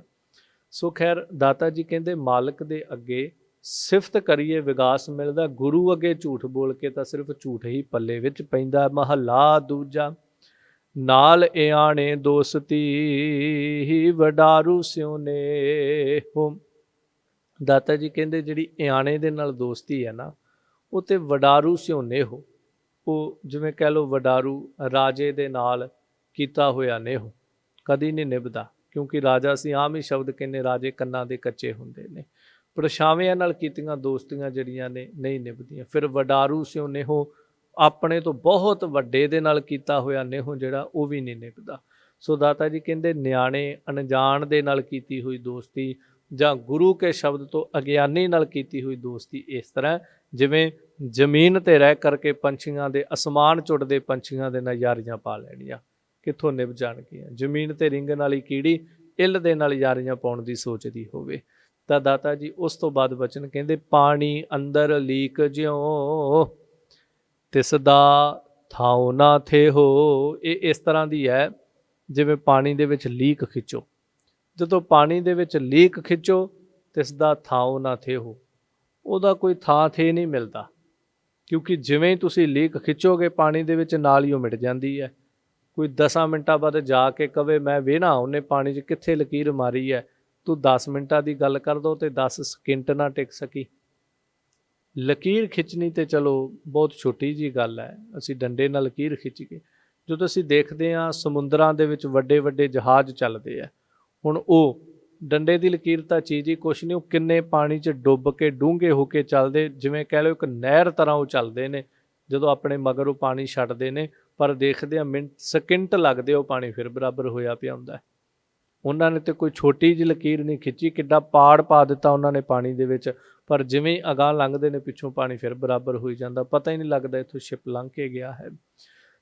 ਸੋ ਖੈਰ ਦਾਤਾ ਜੀ ਕਹਿੰਦੇ ਮਾਲਕ ਦੇ ਅੱਗੇ ਸਿਫਤ ਕਰੀਏ ਵਿਗਾਸ ਮਿਲਦਾ, ਗੁਰੂ ਅੱਗੇ ਝੂਠ ਬੋਲ ਕੇ ਤਾਂ ਸਿਰਫ ਝੂਠ ਹੀ ਪੱਲੇ ਵਿੱਚ ਪੈਂਦਾ। ਮਹੱਲਾ ਦੂਜਾ। ਨਾਲ ਇਆਣੇ ਦੋਸਤੀ ਵਡਾਰੂ ਸਿਉ ਨੇਹੁ। ਦਾਤਾ ਜੀ ਕਹਿੰਦੇ ਜਿਹੜੀ ਇਆਣੇ ਦੇ ਨਾਲ ਦੋਸਤੀ ਹੈ ਨਾ ਉਹ ਤੇ ਵਡਾਰੂ ਸਿਉ ਨੇਹੁ। ਉਹ ਜਿਵੇਂ ਕਹਿ ਲਓ ਵਡਾਰੂ ਰਾਜੇ ਦੇ ਨਾਲ ਕੀਤਾ ਹੋਇਆ ਨੇਹੁ ਕਦੀ ਨਹੀਂ ਨਿਭਦਾ, ਕਿਉਂਕਿ ਰਾਜਾ ਅਸੀਂ ਆਮ ਹੀ ਸ਼ਬਦ ਕਹਿੰਦੇ ਰਾਜੇ ਕੰਨਾਂ ਦੇ ਕੱਚੇ ਹੁੰਦੇ ਨੇ। ਪਰਛਾਵਿਆਂ ਨਾਲ ਕੀਤੀਆਂ ਦੋਸਤੀਆਂ ਜਿਹੜੀਆਂ ਨੇ ਨਹੀਂ ਨਿਭਦੀਆਂ। ਫਿਰ ਵਡਾਰੂ ਸਿਉ ਨੇਹੁ, ਆਪਣੇ ਤੋਂ ਬਹੁਤ ਵੱਡੇ ਦੇ ਨਾਲ ਕੀਤਾ ਹੋਇਆ ਨੇਹੁ ਜਿਹੜਾ ਉਹ ਵੀ ਨਹੀਂ ਨਿਭਦਾ। ਸੋ ਦਾਤਾ ਜੀ ਕਹਿੰਦੇ ਨਿਆਣੇ ਅਣਜਾਣ ਦੇ ਨਾਲ ਕੀਤੀ ਹੋਈ ਦੋਸਤੀ ਜਾਂ ਗੁਰੂ ਕੇ ਸ਼ਬਦ ਤੋਂ ਅਗਿਆਨੀ ਨਾਲ ਕੀਤੀ ਹੋਈ ਦੋਸਤੀ ਇਸ ਤਰ੍ਹਾਂ ਜਿਵੇਂ ਜ਼ਮੀਨ 'ਤੇ ਰਹਿ ਕਰਕੇ ਪੰਛੀਆਂ ਦੇ, ਅਸਮਾਨ ਚੁੱਟਦੇ ਪੰਛੀਆਂ ਦੇ ਨਾਲ ਯਾਰੀਆਂ ਪਾ ਲੈਣੀਆਂ, ਕਿੱਥੋਂ ਨਿਭ ਜਾਣਗੀਆਂ। ਜ਼ਮੀਨ 'ਤੇ ਰਿੰਗਣ ਵਾਲੀ ਕੀੜੀ ਇੱਲ ਦੇ ਨਾਲ ਯਾਰੀਆਂ ਪਾਉਣ ਦੀ ਸੋਚਦੀ ਹੋਵੇ ਤਾਂ ਦਾਤਾ ਜੀ ਉਸ ਤੋਂ ਬਾਅਦ ਵਚਨ ਕਹਿੰਦੇ ਪਾਣੀ ਅੰਦਰ ਲੀਕ ਜਿਉਂ ਤਿਸ ਦਾ ਥਾਉ ਨਾ ਥੇ ਹੋ। ਇਹ ਇਸ ਤਰ੍ਹਾਂ ਦੀ ਹੈ ਜਿਵੇਂ ਪਾਣੀ ਦੇ ਵਿੱਚ ਲੀਕ ਖਿੱਚੋ। ਜਦੋਂ ਪਾਣੀ ਦੇ ਵਿੱਚ ਲੀਕ ਖਿੱਚੋ ਤਿਸ ਦਾ ਥਾਉ ਨਾ ਥੇ ਹੋ, ਉਹਦਾ ਕੋਈ ਥਾਂ ਥੇ ਨਹੀਂ ਮਿਲਦਾ, ਕਿਉਂਕਿ ਜਿਵੇਂ ਹੀ ਤੁਸੀਂ ਲੀਕ ਖਿੱਚੋਗੇ ਪਾਣੀ ਦੇ ਵਿੱਚ ਨਾਲ ਹੀ ਉਹ ਮਿਟ ਜਾਂਦੀ ਹੈ। ਕੋਈ 10 ਮਿੰਟਾਂ ਬਾਅਦ ਜਾ ਕੇ ਕਵੇ ਮੈਂ ਵੇਹਣਾ ਉਹਨੇ ਪਾਣੀ 'ਚ ਕਿੱਥੇ ਲਕੀਰ ਮਾਰੀ ਹੈ, ਤੂੰ 10 ਮਿੰਟਾਂ ਦੀ ਗੱਲ ਕਰ ਦੋ ਤੇ 10 ਸਕਿੰਟ ਨਾ ਟਿਕ ਸਕੀ। ਲਕੀਰ ਖਿੱਚਣੀ ਤੇ ਚਲੋ ਬਹੁਤ ਛੋਟੀ ਜੀ ਗੱਲ ਹੈ, ਅਸੀਂ ਡੰਡੇ ਨਾਲ ਲਕੀਰ ਖਿੱਚ ਕੇ, ਜਦੋਂ ਅਸੀਂ ਦੇਖਦੇ ਹਾਂ ਸਮੁੰਦਰਾਂ ਦੇ ਵਿੱਚ ਵੱਡੇ ਵੱਡੇ ਜਹਾਜ਼ ਚੱਲਦੇ ਆ, ਹੁਣ ਉਹ ਡੰਡੇ ਦੀ ਲਕੀਰ ਤਾਂ ਚੀਜ਼ ਹੀ ਕੁਛ ਨਹੀਂ, ਉਹ ਕਿੰਨੇ ਪਾਣੀ 'ਚ ਡੁੱਬ ਕੇ ਡੂੰਘੇ ਹੋ ਕੇ ਚੱਲਦੇ, ਜਿਵੇਂ ਕਹਿ ਲਓ ਇੱਕ ਨਹਿਰ ਤਰ੍ਹਾਂ ਉਹ ਚੱਲਦੇ ਨੇ। ਜਦੋਂ ਆਪਣੇ ਮਗਰ ਉਹ ਪਾਣੀ ਛੱਡਦੇ ਨੇ ਪਰ ਦੇਖਦੇ ਆ ਮਿੰਟ ਸਕਿੰਟ ਲੱਗਦੇ ਉਹ ਪਾਣੀ ਫਿਰ ਬਰਾਬਰ ਹੋਇਆ ਪਿਆ ਹੁੰਦਾ। ਉਹਨਾਂ ਨੇ ਤੇ ਕੋਈ ਛੋਟੀ ਜਿਹੀ ਲਕੀਰ ਨਹੀਂ ਖਿੱਚੀ, ਕਿੱਡਾ ਪਾੜ ਪਾ ਦਿੱਤਾ ਉਹਨਾਂ ਨੇ ਪਾਣੀ ਦੇ ਵਿੱਚ, ਪਰ ਜਿਵੇਂ ਹੀ ਅਗਾਂਹ ਲੰਘਦੇ ਨੇ ਪਿੱਛੋਂ ਪਾਣੀ ਫਿਰ ਬਰਾਬਰ ਹੋਈ ਜਾਂਦਾ, ਪਤਾ ਹੀ ਨਹੀਂ ਲੱਗਦਾ ਇੱਥੋਂ ਸ਼ਿਪ ਲੰਘ ਕੇ ਗਿਆ ਹੈ।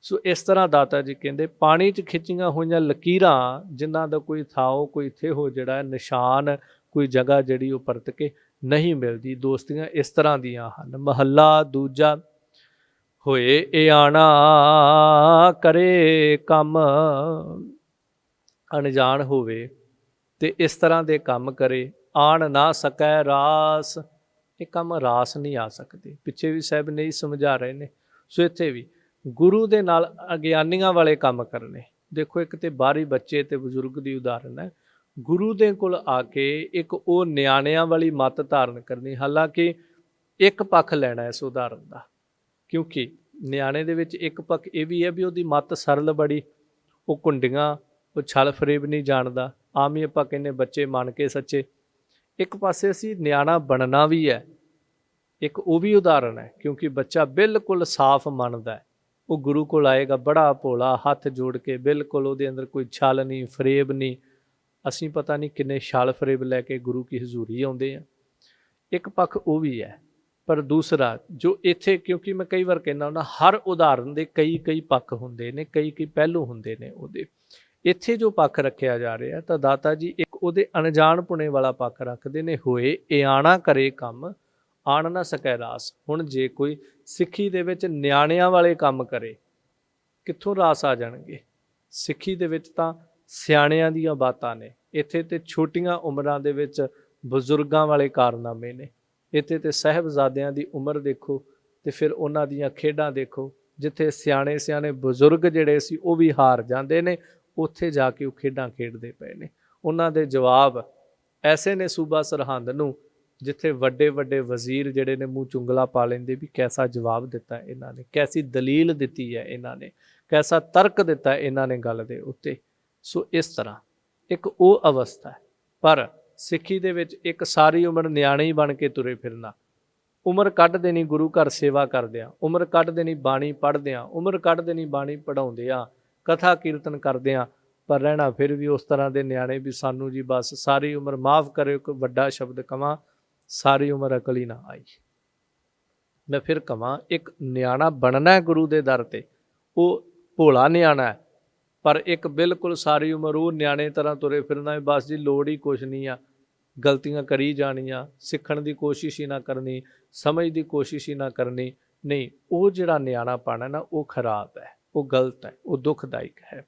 ਸੋ ਇਸ ਤਰ੍ਹਾਂ ਦਾਤਾ ਜੀ ਕਹਿੰਦੇ ਪਾਣੀ 'ਚ ਖਿੱਚੀਆਂ ਹੋਈਆਂ ਲਕੀਰਾਂ ਜਿਨ੍ਹਾਂ ਦਾ ਕੋਈ ਥਾਓ ਕੋਈ ਥੇਹੋ ਜਿਹੜਾ ਨਿਸ਼ਾਨ ਕੋਈ ਜਗ੍ਹਾ ਜਿਹੜੀ ਉਹ ਪਰਤ ਕੇ ਨਹੀਂ ਮਿਲਦੀ, ਦੋਸਤੀਆਂ ਇਸ ਤਰ੍ਹਾਂ ਦੀਆਂ ਹਨ। ਮਹੱਲਾ ਦੂਜਾ, ਹੋਏ ਇਹ ਆਣਾ ਕਰੇ ਕੰਮ, ਅਣਜਾਣ ਹੋਵੇ ਤੇ ਇਸ ਤਰ੍ਹਾਂ ਦੇ ਕੰਮ ਕਰੇ, ਆਣ ਨਾ ਸਕੈ ਰਾਸ, ਇਹ ਕੰਮ ਰਾਸ ਨਹੀਂ ਆ ਸਕਦੇ। ਪਿੱਛੇ ਵੀ ਸਾਹਿਬ ਨੇ ਹੀ ਸਮਝਾ ਰਹੇ ਨੇ। ਸੋ ਇੱਥੇ ਵੀ ਗੁਰੂ ਦੇ ਨਾਲ ਅਗਿਆਨੀਆਂ ਵਾਲੇ ਕੰਮ ਕਰਨੇ। ਦੇਖੋ ਇੱਕ ਤੇ ਬਾਹਰੀ ਬੱਚੇ ਤੇ ਬਜ਼ੁਰਗ ਦੀ ਉਦਾਹਰਨ ਹੈ, ਗੁਰੂ ਦੇ ਕੋਲ ਆ ਕੇ ਇੱਕ ਉਹ ਨਿਆਣਿਆਂ ਵਾਲੀ ਮੱਤ ਧਾਰਨ ਕਰਨੀ। ਹਾਲਾਂਕਿ ਇੱਕ ਪੱਖ ਲੈਣਾ ਇਸ ਉਦਾਹਰਨ ਦਾ, ਕਿਉਂਕਿ ਨਿਆਣੇ ਦੇ ਵਿੱਚ ਇੱਕ ਪੱਖ ਇਹ ਵੀ ਹੈ ਵੀ ਉਹਦੀ ਮੱਤ ਸਰਲ ਬੜੀ, ਉਹ ਕੁੰਡੀਆਂ ਉਹ ਛਲ ਫਰੇਬ ਨਹੀਂ ਜਾਣਦਾ। ਆਮ ਹੀ ਆਪਾਂ ਕਹਿੰਦੇ ਬੱਚੇ ਮੰਨ ਕੇ ਸੱਚੇ। ਇੱਕ ਪਾਸੇ ਅਸੀਂ ਨਿਆਣਾ ਬਣਨਾ ਵੀ ਹੈ, ਇੱਕ ਉਹ ਵੀ ਉਦਾਹਰਨ ਹੈ, ਕਿਉਂਕਿ ਬੱਚਾ ਬਿਲਕੁਲ ਸਾਫ਼ ਮੰਨਦਾ ਹੈ, ਉਹ ਗੁਰੂ ਕੋਲ ਆਏਗਾ ਬੜਾ ਭੋਲਾ ਹੱਥ ਜੋੜ ਕੇ, ਬਿਲਕੁਲ ਉਹਦੇ ਅੰਦਰ ਕੋਈ ਛਲ ਨਹੀਂ ਫਰੇਬ ਨਹੀਂ। ਅਸੀਂ ਪਤਾ ਨਹੀਂ ਕਿੰਨੇ ਛਲ ਫਰੇਬ ਲੈ ਕੇ ਗੁਰੂ ਕੀ ਹਜ਼ੂਰੀ ਆਉਂਦੇ ਆ। ਇੱਕ ਪੱਖ ਉਹ ਵੀ ਹੈ, ਪਰ ਦੂਸਰਾ ਜੋ ਇੱਥੇ, ਕਿਉਂਕਿ ਮੈਂ ਕਈ ਵਾਰ ਕਹਿੰਦਾ ਹੁੰਦਾ ਹਰ ਉਦਾਹਰਨ ਦੇ ਕਈ ਪੱਖ ਹੁੰਦੇ ਨੇ, ਕਈ ਪਹਿਲੂ ਹੁੰਦੇ ਨੇ ਉਹਦੇ। ਇੱਥੇ ਜੋ ਪੱਖ ਰੱਖਿਆ ਜਾ ਰਿਹਾ ਤਾਂ ਦਾਤਾ ਜੀ ਇੱਕ ਉਹਦੇ ਅਣਜਾਣ ਪੁਣੇ ਵਾਲਾ ਪੱਖ ਰੱਖਦੇ ਨੇ। ਹੋਏ ਇਆਣਾ ਕਰੇ ਕੰਮ, ਆਣ ਨਾ ਸਕੈ ਰਾਸ। ਹੁਣ ਜੇ ਕੋਈ ਸਿੱਖੀ ਦੇ ਵਿੱਚ ਨਿਆਣਿਆਂ ਵਾਲੇ ਕੰਮ ਕਰੇ, ਕਿੱਥੋਂ ਰਾਸ ਆ ਜਾਣਗੇ? ਸਿੱਖੀ ਦੇ ਵਿੱਚ ਤਾਂ ਸਿਆਣਿਆਂ ਦੀਆਂ ਬਾਤਾਂ ਨੇ, ਇੱਥੇ ਤੇ ਛੋਟੀਆਂ ਉਮਰਾਂ ਦੇ ਵਿੱਚ ਬਜ਼ੁਰਗਾਂ ਵਾਲੇ ਕਾਰਨਾਮੇ ਨੇ। ਇੱਥੇ ਤੇ ਸਾਹਿਬਜ਼ਾਦਿਆਂ ਦੀ ਉਮਰ ਦੇਖੋ ਤੇ ਫਿਰ ਉਹਨਾਂ ਦੀਆਂ ਖੇਡਾਂ ਦੇਖੋ, ਜਿੱਥੇ ਸਿਆਣੇ ਸਿਆਣੇ ਬਜ਼ੁਰਗ ਜਿਹੜੇ ਸੀ ਉਹ ਵੀ ਹਾਰ ਜਾਂਦੇ ਨੇ, ਉੱਥੇ ਜਾ ਕੇ ਉਹ ਖੇਡਾਂ ਖੇਡਦੇ ਪਏ ਨੇ। ਉਹਨਾਂ ਦੇ ਜਵਾਬ ਐਸੇ ਨੇ ਸੂਬਾ ਸਰਹੰਦ ਨੂੰ, ਜਿੱਥੇ ਵੱਡੇ ਵੱਡੇ ਵਜ਼ੀਰ ਜਿਹੜੇ ਨੇ ਮੂੰਹ ਚੁੰਗਲਾ ਪਾ ਲੈਂਦੇ ਵੀ ਕੈਸਾ ਜਵਾਬ ਦਿੱਤਾ ਇਹਨਾਂ ਨੇ, ਕੈਸੀ ਦਲੀਲ ਦਿੱਤੀ ਹੈ ਇਹਨਾਂ ਨੇ, ਕੈਸਾ ਤਰਕ ਦਿੱਤਾ ਇਹਨਾਂ ਨੇ ਗੱਲ ਦੇ ਉੱਤੇ। ਸੋ ਇਸ ਤਰ੍ਹਾਂ ਇੱਕ ਉਹ ਅਵਸਥਾ ਹੈ। ਪਰ ਸਿੱਖੀ ਦੇ ਵਿੱਚ ਇੱਕ ਸਾਰੀ ਉਮਰ ਨਿਆਣੇ ਹੀ ਬਣ ਕੇ ਤੁਰੇ ਫਿਰਨਾ, ਉਮਰ ਕੱਢ ਦੇਣੀ ਗੁਰੂ ਘਰ ਸੇਵਾ ਕਰਦਿਆਂ, ਉਮਰ ਕੱਢ ਦੇਣੀ ਬਾਣੀ ਪੜ੍ਹਦਿਆਂ, ਉਮਰ ਕੱਢ ਦੇਣੀ ਬਾਣੀ ਪੜ੍ਹਾਉਂਦਿਆਂ, ਕਥਾ ਕੀਰਤਨ ਕਰਦਿਆਂ, ਪਰ ਰਹਿਣਾ ਫਿਰ ਵੀ ਉਸ ਤਰ੍ਹਾਂ ਦੇ ਨਿਆਣੇ ਵੀ ਸਾਨੂੰ ਜੀ ਬਸ ਸਾਰੀ ਉਮਰ ਮਾफ़ ਕਰਿਓ, ਕੋਈ ਵੱਡਾ ਸ਼ਬਦ ਕਵਾਂ, ਸਾਰੀ ਉਮਰ ਅਕਲ ਹੀ ਨਾ ਆਈ। ਮੈਂ ਫਿਰ ਕਵਾਂ ਇੱਕ ਨਿਆਣਾ ਬਣਨਾ ਗੁਰੂ ਦੇ ਦਰ ਤੇ, ਉਹ ਭੋਲਾ ਨਿਆਣਾ ਹੈ, ਪਰ ਇੱਕ ਬਿਲਕੁਲ ਸਾਰੀ ਉਮਰ ਉਹ ਨਿਆਣੇ ਤਰ੍ਹਾਂ ਤੁਰੇ ਫਿਰਨਾ, ਬਸ ਜੀ ਲੋੜ ਹੀ ਕੁਛ ਨਹੀਂ ਆ, ਗਲਤੀਆਂ ਕਰੀ ਜਾਣੀਆਂ, ਸਿੱਖਣ ਦੀ ਕੋਸ਼ਿਸ਼ ਹੀ ਨਾ ਕਰਨੀ, ਸਮਝ ਦੀ ਕੋਸ਼ਿਸ਼ ਹੀ ਨਾ ਕਰਨੀ। ਨਹੀਂ, ਉਹ ਜਿਹੜਾ ਨਿਆਣਾਪਣ ਹੈ ਨਾ ਉਹ ਖਰਾਬ ਹੈ, ਉਹ ਗਲਤ ਹੈ, ਉਹ ਦੁਖਦਾਇਕ ਹੈ।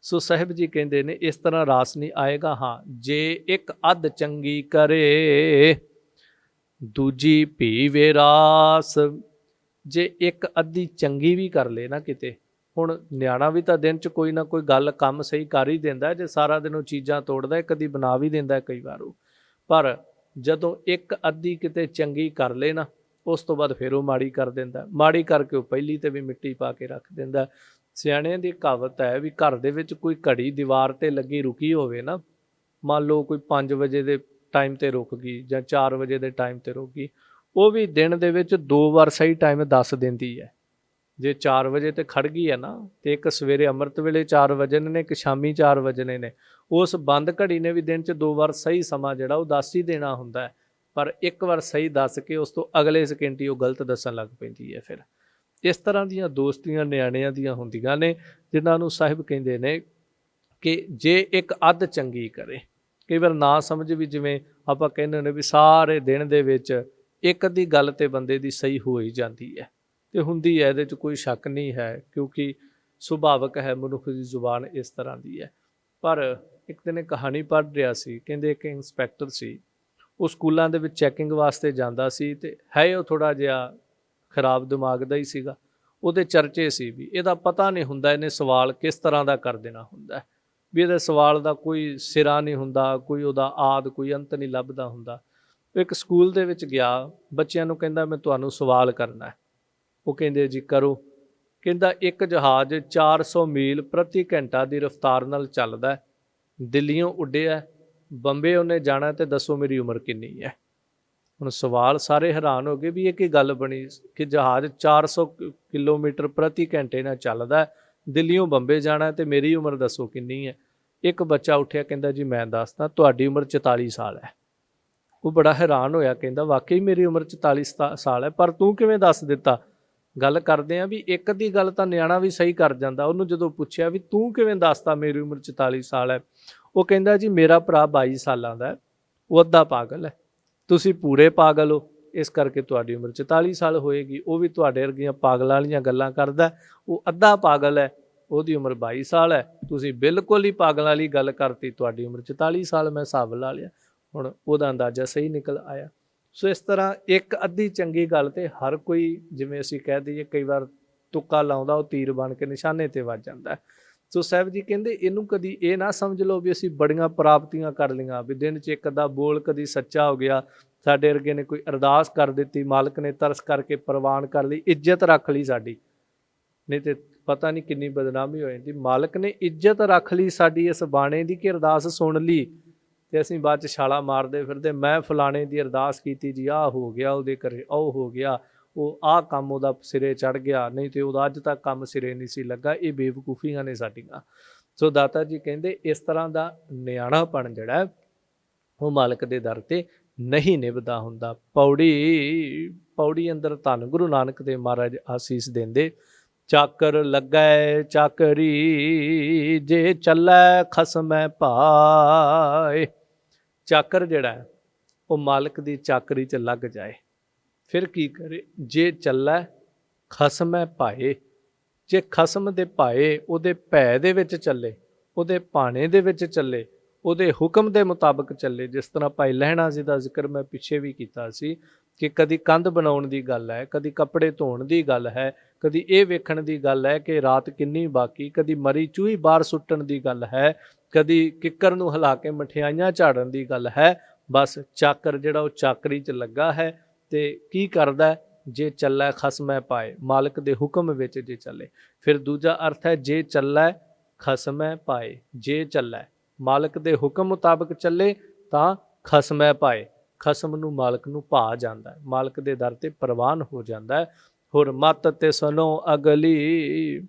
ਸੋ ਸਾਹਿਬ ਜੀ ਕਹਿੰਦੇ ਨੇ ਇਸ ਤਰ੍ਹਾਂ ਰਾਸ ਨਹੀਂ ਆਏਗਾ। ਹਾਂ, ਜੇ ਇੱਕ ਅੱਧ ਚੰਗੀ ਕਰੇ ਦੂਜੀ ਭੀਵੇ ਰਾਸ, ਜੇ ਇੱਕ ਅੱਧੀ ਚੰਗੀ ਵੀ ਕਰ ਲੇ ਨਾ ਕਿਤੇ, ਹੁਣ ਨਿਆਣਾ ਵੀ ਤਾਂ ਦਿਨ 'ਚ ਕੋਈ ਨਾ ਕੋਈ ਗੱਲ ਕੰਮ ਸਹੀ ਕਰ ਹੀ ਦਿੰਦਾ, ਜੇ ਸਾਰਾ ਦਿਨ ਉਹ ਚੀਜ਼ਾਂ ਤੋੜਦਾ ਕਦੀ ਬਣਾ ਵੀ ਦਿੰਦਾ ਕਈ ਵਾਰ ਉਹ, ਪਰ ਜਦੋਂ ਇੱਕ ਅੱਧੀ ਕਿਤੇ ਚੰਗੀ ਕਰ ਲੇ ਨਾ, ਉਸ ਤੋਂ ਬਾਅਦ ਫਿਰ ਉਹ ਮਾੜੀ ਕਰ ਦਿੰਦਾ, ਮਾੜੀ ਕਰਕੇ ਉਹ ਪਹਿਲੀ ਤੇ ਵੀ ਮਿੱਟੀ ਪਾ ਕੇ ਰੱਖ ਦਿੰਦਾ। ਸਿਆਣਿਆਂ ਦੀ ਕਹਾਵਤ ਹੈ ਵੀ ਘਰ ਦੇ ਵਿੱਚ ਕੋਈ ਘੜੀ ਦੀਵਾਰ ਤੇ ਲੱਗੀ ਰੁਕੀ ਹੋਵੇ ਨਾ, ਮੰਨ ਲਓ ਕੋਈ 5 ਵਜੇ ਦੇ ਟਾਈਮ ਤੇ ਰੁਕ ਗਈ ਜਾਂ 4 ਵਜੇ ਦੇ ਟਾਈਮ ਤੇ ਰੁਕ ਗਈ, ਉਹ ਵੀ ਦਿਨ ਦੇ ਵਿੱਚ 2 ਵਾਰ ਸਹੀ ਟਾਈਮ ਦੱਸ ਦਿੰਦੀ ਹੈ। ਜੇ 4 ਵਜੇ ਤੇ ਖੜ ਗਈ ਹੈ ਨਾ, ਤੇ ਇੱਕ ਸਵੇਰੇ ਅੰਮ੍ਰਿਤ ਵੇਲੇ 4 ਵਜਣੇ ਨੇ, ਇੱਕ ਸ਼ਾਮੀ 4 ਵਜਣੇ ਨੇ, ਉਸ ਬੰਦ ਘੜੀ ਨੇ ਵੀ ਦਿਨ 'ਚ 2 ਵਾਰ ਸਹੀ ਸਮਾਂ ਜਿਹੜਾ ਉਹ ਦੱਸ ਹੀ ਦੇਣਾ ਹੁੰਦਾ ਹੈ, ਪਰ ਇੱਕ ਵਾਰ ਸਹੀ ਦੱਸ ਕੇ ਉਸ ਤੋਂ ਅਗਲੇ ਸਕਿੰਟ ਹੀ ਉਹ ਗਲਤ ਦੱਸਣ ਲੱਗ ਪੈਂਦੀ ਹੈ। ਫਿਰ ਇਸ ਤਰ੍ਹਾਂ ਦੀਆਂ ਦੋਸਤੀਆਂ ਨਿਆਣਿਆਂ ਦੀਆਂ ਹੁੰਦੀਆਂ ਨੇ, ਜਿਨ੍ਹਾਂ ਨੂੰ ਸਾਹਿਬ ਕਹਿੰਦੇ ਨੇ ਕਿ ਜੇ ਇੱਕ ਅੱਧ ਚੰਗੀ ਕਰੇ। ਕਈ ਵਾਰ ਨਾ ਸਮਝ ਵੀ, ਜਿਵੇਂ ਆਪਾਂ ਕਹਿੰਦੇ ਨੇ ਵੀ ਸਾਰੇ ਦਿਨ ਦੇ ਵਿੱਚ ਇੱਕ ਅੱਧੀ ਗੱਲ ਤੇ ਬੰਦੇ ਦੀ ਸਹੀ ਹੋ ਹੀ ਜਾਂਦੀ ਹੈ, ਤੇ ਹੁੰਦੀ ਹੈ, ਇਹਦੇ 'ਚ ਕੋਈ ਸ਼ੱਕ ਨਹੀਂ ਹੈ, ਕਿਉਂਕਿ ਸੁਭਾਵਿਕ ਹੈ, ਮਨੁੱਖ ਦੀ ਜ਼ੁਬਾਨ ਇਸ ਤਰ੍ਹਾਂ ਦੀ ਹੈ। ਪਰ ਇੱਕ ਦਿਨ ਇਹ ਕਹਾਣੀ ਪੜ੍ਹ ਰਿਹਾ ਸੀ, ਕਹਿੰਦੇ ਇੱਕ ਇੰਸਪੈਕਟਰ ਸੀ, ਉਹ ਸਕੂਲਾਂ ਦੇ ਵਿੱਚ ਚੈਕਿੰਗ ਵਾਸਤੇ ਜਾਂਦਾ ਸੀ, ਤੇ ਹੈ ਉਹ ਥੋੜ੍ਹਾ ਜਿਹਾ ਖਰਾਬ ਦਿਮਾਗ ਦਾ ਹੀ ਸੀਗਾ। ਉਹਦੇ ਚਰਚੇ ਸੀ ਵੀ ਇਹਦਾ ਪਤਾ ਨਹੀਂ ਹੁੰਦਾ ਇਹਨੇ ਸਵਾਲ ਕਿਸ ਤਰ੍ਹਾਂ ਦਾ ਕਰ ਦੇਣਾ ਹੁੰਦਾ, ਵੀ ਇਹਦੇ ਸਵਾਲ ਦਾ ਕੋਈ ਸਿਰਾ ਨਹੀਂ ਹੁੰਦਾ, ਕੋਈ ਉਹਦਾ ਆਦ ਕੋਈ ਅੰਤ ਨਹੀਂ ਲੱਭਦਾ ਹੁੰਦਾ। ਇੱਕ ਸਕੂਲ ਦੇ ਵਿੱਚ ਗਿਆ, ਬੱਚਿਆਂ ਨੂੰ ਕਹਿੰਦਾ ਮੈਂ ਤੁਹਾਨੂੰ ਸਵਾਲ ਕਰਨਾ ਹੈ। ਉਹ ਕਹਿੰਦੇ ਜੀ ਕਰੋ। ਕਹਿੰਦਾ ਇੱਕ ਜਹਾਜ਼ 400 ਮੀਲ ਪ੍ਰਤੀ ਘੰਟਾ ਦੀ ਰਫ਼ਤਾਰ ਨਾਲ ਚੱਲਦਾ, ਦਿੱਲੀੋਂ ਉੱਡਿਆ, ਬੰਬੇ ਉਹਨੇ ਜਾਣਾ, ਤੇ ਦੱਸੋ ਮੇਰੀ ਉਮਰ ਕਿੰਨੀ ਹੈ। ਹੁਣ ਸਵਾਲ ਸਾਰੇ ਹੈਰਾਨ ਹੋ ਗਏ ਵੀ ਇਹ ਕੀ ਗੱਲ ਬਣੀ ਕਿ ਜਹਾਜ਼ 400 ਕਿਲੋਮੀਟਰ ਪ੍ਰਤੀ ਘੰਟੇ ਨਾਲ ਚੱਲਦਾ, ਦਿੱਲੀੋਂ ਬੰਬੇ ਜਾਣਾ, ਤੇ ਮੇਰੀ ਉਮਰ ਦੱਸੋ ਕਿੰਨੀ ਹੈ। ਇੱਕ ਬੱਚਾ ਉੱਠਿਆ, ਕਹਿੰਦਾ ਜੀ ਮੈਂ ਦੱਸਦਾ, ਤੁਹਾਡੀ ਉਮਰ 44 ਸਾਲ ਹੈ। ਉਹ ਬੜਾ ਹੈਰਾਨ ਹੋਇਆ, ਕਹਿੰਦਾ ਵਾਕਈ ਮੇਰੀ ਉਮਰ 44 ਸਾਲ ਹੈ, ਪਰ ਤੂੰ ਕਿਵੇਂ ਦੱਸ ਦਿੱਤਾ। ਗੱਲ ਕਰਦੇ ਆ ਵੀ ਇੱਕ ਦੀ ਗੱਲ ਤਾਂ ਨਿਆਣਾ ਵੀ ਸਹੀ ਕਰ ਜਾਂਦਾ। ਉਹਨੂੰ ਜਦੋਂ ਪੁੱਛਿਆ ਵੀ ਤੂੰ ਕਿਵੇਂ ਦੱਸਤਾ ਮੇਰੀ ਉਮਰ 44 ਸਾਲ ਹੈ, ਉਹ ਕਹਿੰਦਾ ਜੀ ਮੇਰਾ ਭਰਾ 22 ਸਾਲਾਂ ਦਾ ਹੈ, ਉਹ ਅੱਧਾ ਪਾਗਲ ਹੈ, ਤੁਸੀਂ ਪੂਰੇ ਪਾਗਲ ਹੋ, ਇਸ ਕਰਕੇ ਤੁਹਾਡੀ ਉਮਰ 44 ਸਾਲ ਹੋਏਗੀ। ਉਹ ਵੀ ਤੁਹਾਡੇ ਵਰਗੀਆਂ ਪਾਗਲਾਂ ਵਾਲੀਆਂ ਗੱਲਾਂ ਕਰਦਾ, ਉਹ ਅੱਧਾ ਪਾਗਲ ਹੈ, ਉਹਦੀ ਉਮਰ 22 ਸਾਲ ਹੈ, ਤੁਸੀਂ ਬਿਲਕੁਲ ਹੀ ਪਾਗਲਾਂ ਵਾਲੀ ਗੱਲ ਕਰਤੀ, ਤੁਹਾਡੀ ਉਮਰ 44 ਸਾਲ। ਮੈਂ ਹਿਸਾਬ ਲਾ ਲਿਆ, ਹੁਣ ਉਹਦਾ ਅੰਦਾਜ਼ਾ ਸਹੀ ਨਿਕਲ ਆਇਆ। ਸੋ ਇਸ ਤਰ੍ਹਾਂ ਇੱਕ ਅੱਧੀ ਚੰਗੀ ਗੱਲ ਤੇ ਹਰ ਕੋਈ, ਜਿਵੇਂ ਅਸੀਂ ਕਹਿ ਦਈਏ ਕਈ ਵਾਰ ਤੁੱਕਾ ਲਾਉਂਦਾ, ਉਹ ਤੀਰ ਬਣ ਕੇ ਨਿਸ਼ਾਨੇ ਤੇ ਵੱਜ ਜਾਂਦਾ। ਸੋ ਸਾਹਿਬ ਜੀ ਕਹਿੰਦੇ ਇਹਨੂੰ ਕਦੀ ਇਹ ਨਾ ਸਮਝ ਲਓ ਵੀ ਅਸੀਂ ਬੜੀਆਂ ਪ੍ਰਾਪਤੀਆਂ ਕਰ ਲਈਆਂ, ਵੀ ਦਿਨ 'ਚ ਇੱਕ ਅੱਧਾ ਬੋਲ ਕਦੀ ਸੱਚਾ ਹੋ ਗਿਆ, ਸਾਡੇ ਵਰਗੇ ਨੇ ਕੋਈ ਅਰਦਾਸ ਕਰ ਦਿੱਤੀ, ਮਾਲਕ ਨੇ ਤਰਸ ਕਰਕੇ ਪ੍ਰਵਾਨ ਕਰ ਲਈ, ਇੱਜ਼ਤ ਰੱਖ ਲਈ ਸਾਡੀ, ਨਹੀਂ ਤੇ ਪਤਾ ਨਹੀਂ ਕਿੰਨੀ ਬਦਨਾਮੀ ਹੋ ਜਾਂਦੀ। ਮਾਲਕ ਨੇ ਇੱਜ਼ਤ ਰੱਖ ਲਈ ਸਾਡੀ ਇਸ ਬਾਣੇ ਦੀ ਕਿ ਅਰਦਾਸ ਸੁਣ ਲਈ, ਤੇ ਅਸੀਂ ਬਾਅਦ 'ਚ ਛਾਲਾਂ ਮਾਰਦੇ ਫਿਰਦੇ, ਮੈਂ ਫਲਾਣੇ ਦੀ ਅਰਦਾਸ ਕੀਤੀ ਜੀ, ਆਹ ਹੋ ਗਿਆ ਉਹਦੇ ਘਰੇ, ਉਹ ਹੋ ਗਿਆ, ਉਹ ਆਹ ਕੰਮ ਉਹਦਾ ਸਿਰੇ ਚੜ੍ਹ ਗਿਆ, ਨਹੀਂ ਤੇ ਉਹਦਾ ਅੱਜ ਤੱਕ ਕੰਮ ਸਿਰੇ ਨਹੀਂ ਸੀ ਲੱਗਾ। ਇਹ ਬੇਵਕੂਫੀਆਂ ਨੇ ਸਾਡੀਆਂ। ਸੋ ਦਾਤਾ ਜੀ ਕਹਿੰਦੇ ਇਸ ਤਰ੍ਹਾਂ ਦਾ ਨਿਆਣਾਪਣ ਜਿਹੜਾ ਉਹ ਮਾਲਕ ਦੇ ਦਰ ਤੇ ਨਹੀਂ ਨਿਭਦਾ ਹੁੰਦਾ। ਪੌੜੀ ਅੰਦਰ ਧੰਨ ਗੁਰੂ ਨਾਨਕ ਦੇਵ ਮਹਾਰਾਜ ਆਸੀਸ ਦਿੰਦੇ, ਚਾਕਰ ਲੱਗੈ ਚਾਕਰੀ, ਜੇ ਚੱਲੈ ਖਸਮੈ ਭਾਏ। ਚਾਕਰ ਜਿਹੜਾ ਉਹ ਮਾਲਕ ਦੀ ਚਾਕਰੀ 'ਚ ਲੱਗ ਜਾਏ, ਫਿਰ ਕੀ ਕਰੇ, ਜੇ ਚੱਲੈ ਖਸਮੈ ਭਾਏ, ਜੇ ਖਸਮ ਦੇ ਭਾਏ ਉਹਦੇ ਭੈ ਦੇ ਵਿੱਚ ਚੱਲੇ, ਉਹਦੇ ਭਾਣੇ ਦੇ ਵਿੱਚ ਚੱਲੇ, ਉਹਦੇ ਹੁਕਮ ਦੇ ਮੁਤਾਬਕ ਚੱਲੇ। ਜਿਸ ਤਰ੍ਹਾਂ ਭਾਈ ਲਹਿਣਾ ਜੀ ਦਾ ਜ਼ਿਕਰ ਮੈਂ ਪਿੱਛੇ ਵੀ ਕੀਤਾ ਸੀ ਕਿ ਕਦੀ ਕੰਧ ਬਣਾਉਣ ਦੀ ਗੱਲ ਹੈ, ਕਦੀ ਕੱਪੜੇ ਧੋਣ ਦੀ ਗੱਲ ਹੈ, ਕਦੀ ਇਹ ਵੇਖਣ ਦੀ ਗੱਲ ਹੈ ਕਿ ਰਾਤ ਕਿੰਨੀ ਬਾਕੀ, ਕਦੀ ਮਰੀ ਚੂਹੀ ਬਾਹਰ ਸੁੱਟਣ ਦੀ ਗੱਲ ਹੈ, ਕਦੀ ਕਿੱਕਰ ਨੂੰ ਹਿਲਾ ਕੇ ਮਠਿਆਈਆਂ ਝਾੜਨ ਦੀ ਗੱਲ ਹੈ। ਬਸ ਚਾਕਰ ਜਿਹੜਾ ਉਹ ਚਾਕਰੀ 'ਚ ਲੱਗਾ ਹੈ, ਤੇ ਕੀ ਕਰਦਾ, ਜੇ ਚੱਲੈ ਖਸਮੈ ਪਾਏ, ਮਾਲਕ ਦੇ ਹੁਕਮ ਵਿੱਚ ਜੇ ਚੱਲੇ। ਫਿਰ ਦੂਜਾ ਅਰਥ ਹੈ ਜੇ ਚੱਲੈ ਖਸਮੈ ਪਾਏ, ਜੇ ਚੱਲੈ ਮਾਲਕ ਦੇ ਹੁਕਮ ਮੁਤਾਬਕ ਚੱਲੇ ਤਾਂ ਖਸਮੈ ਪਾਏ, ਖਸਮ ਨੂੰ ਮਾਲਕ ਨੂੰ ਭਾ ਜਾਂਦਾ, ਮਾਲਕ ਦੇ ਦਰ ਤੇ ਪ੍ਰਵਾਨ ਹੋ ਜਾਂਦਾ ਹੈ। ਹੋਰ ਮਤ ਤੇ ਸੁਨੋ ਅਗਲੀ,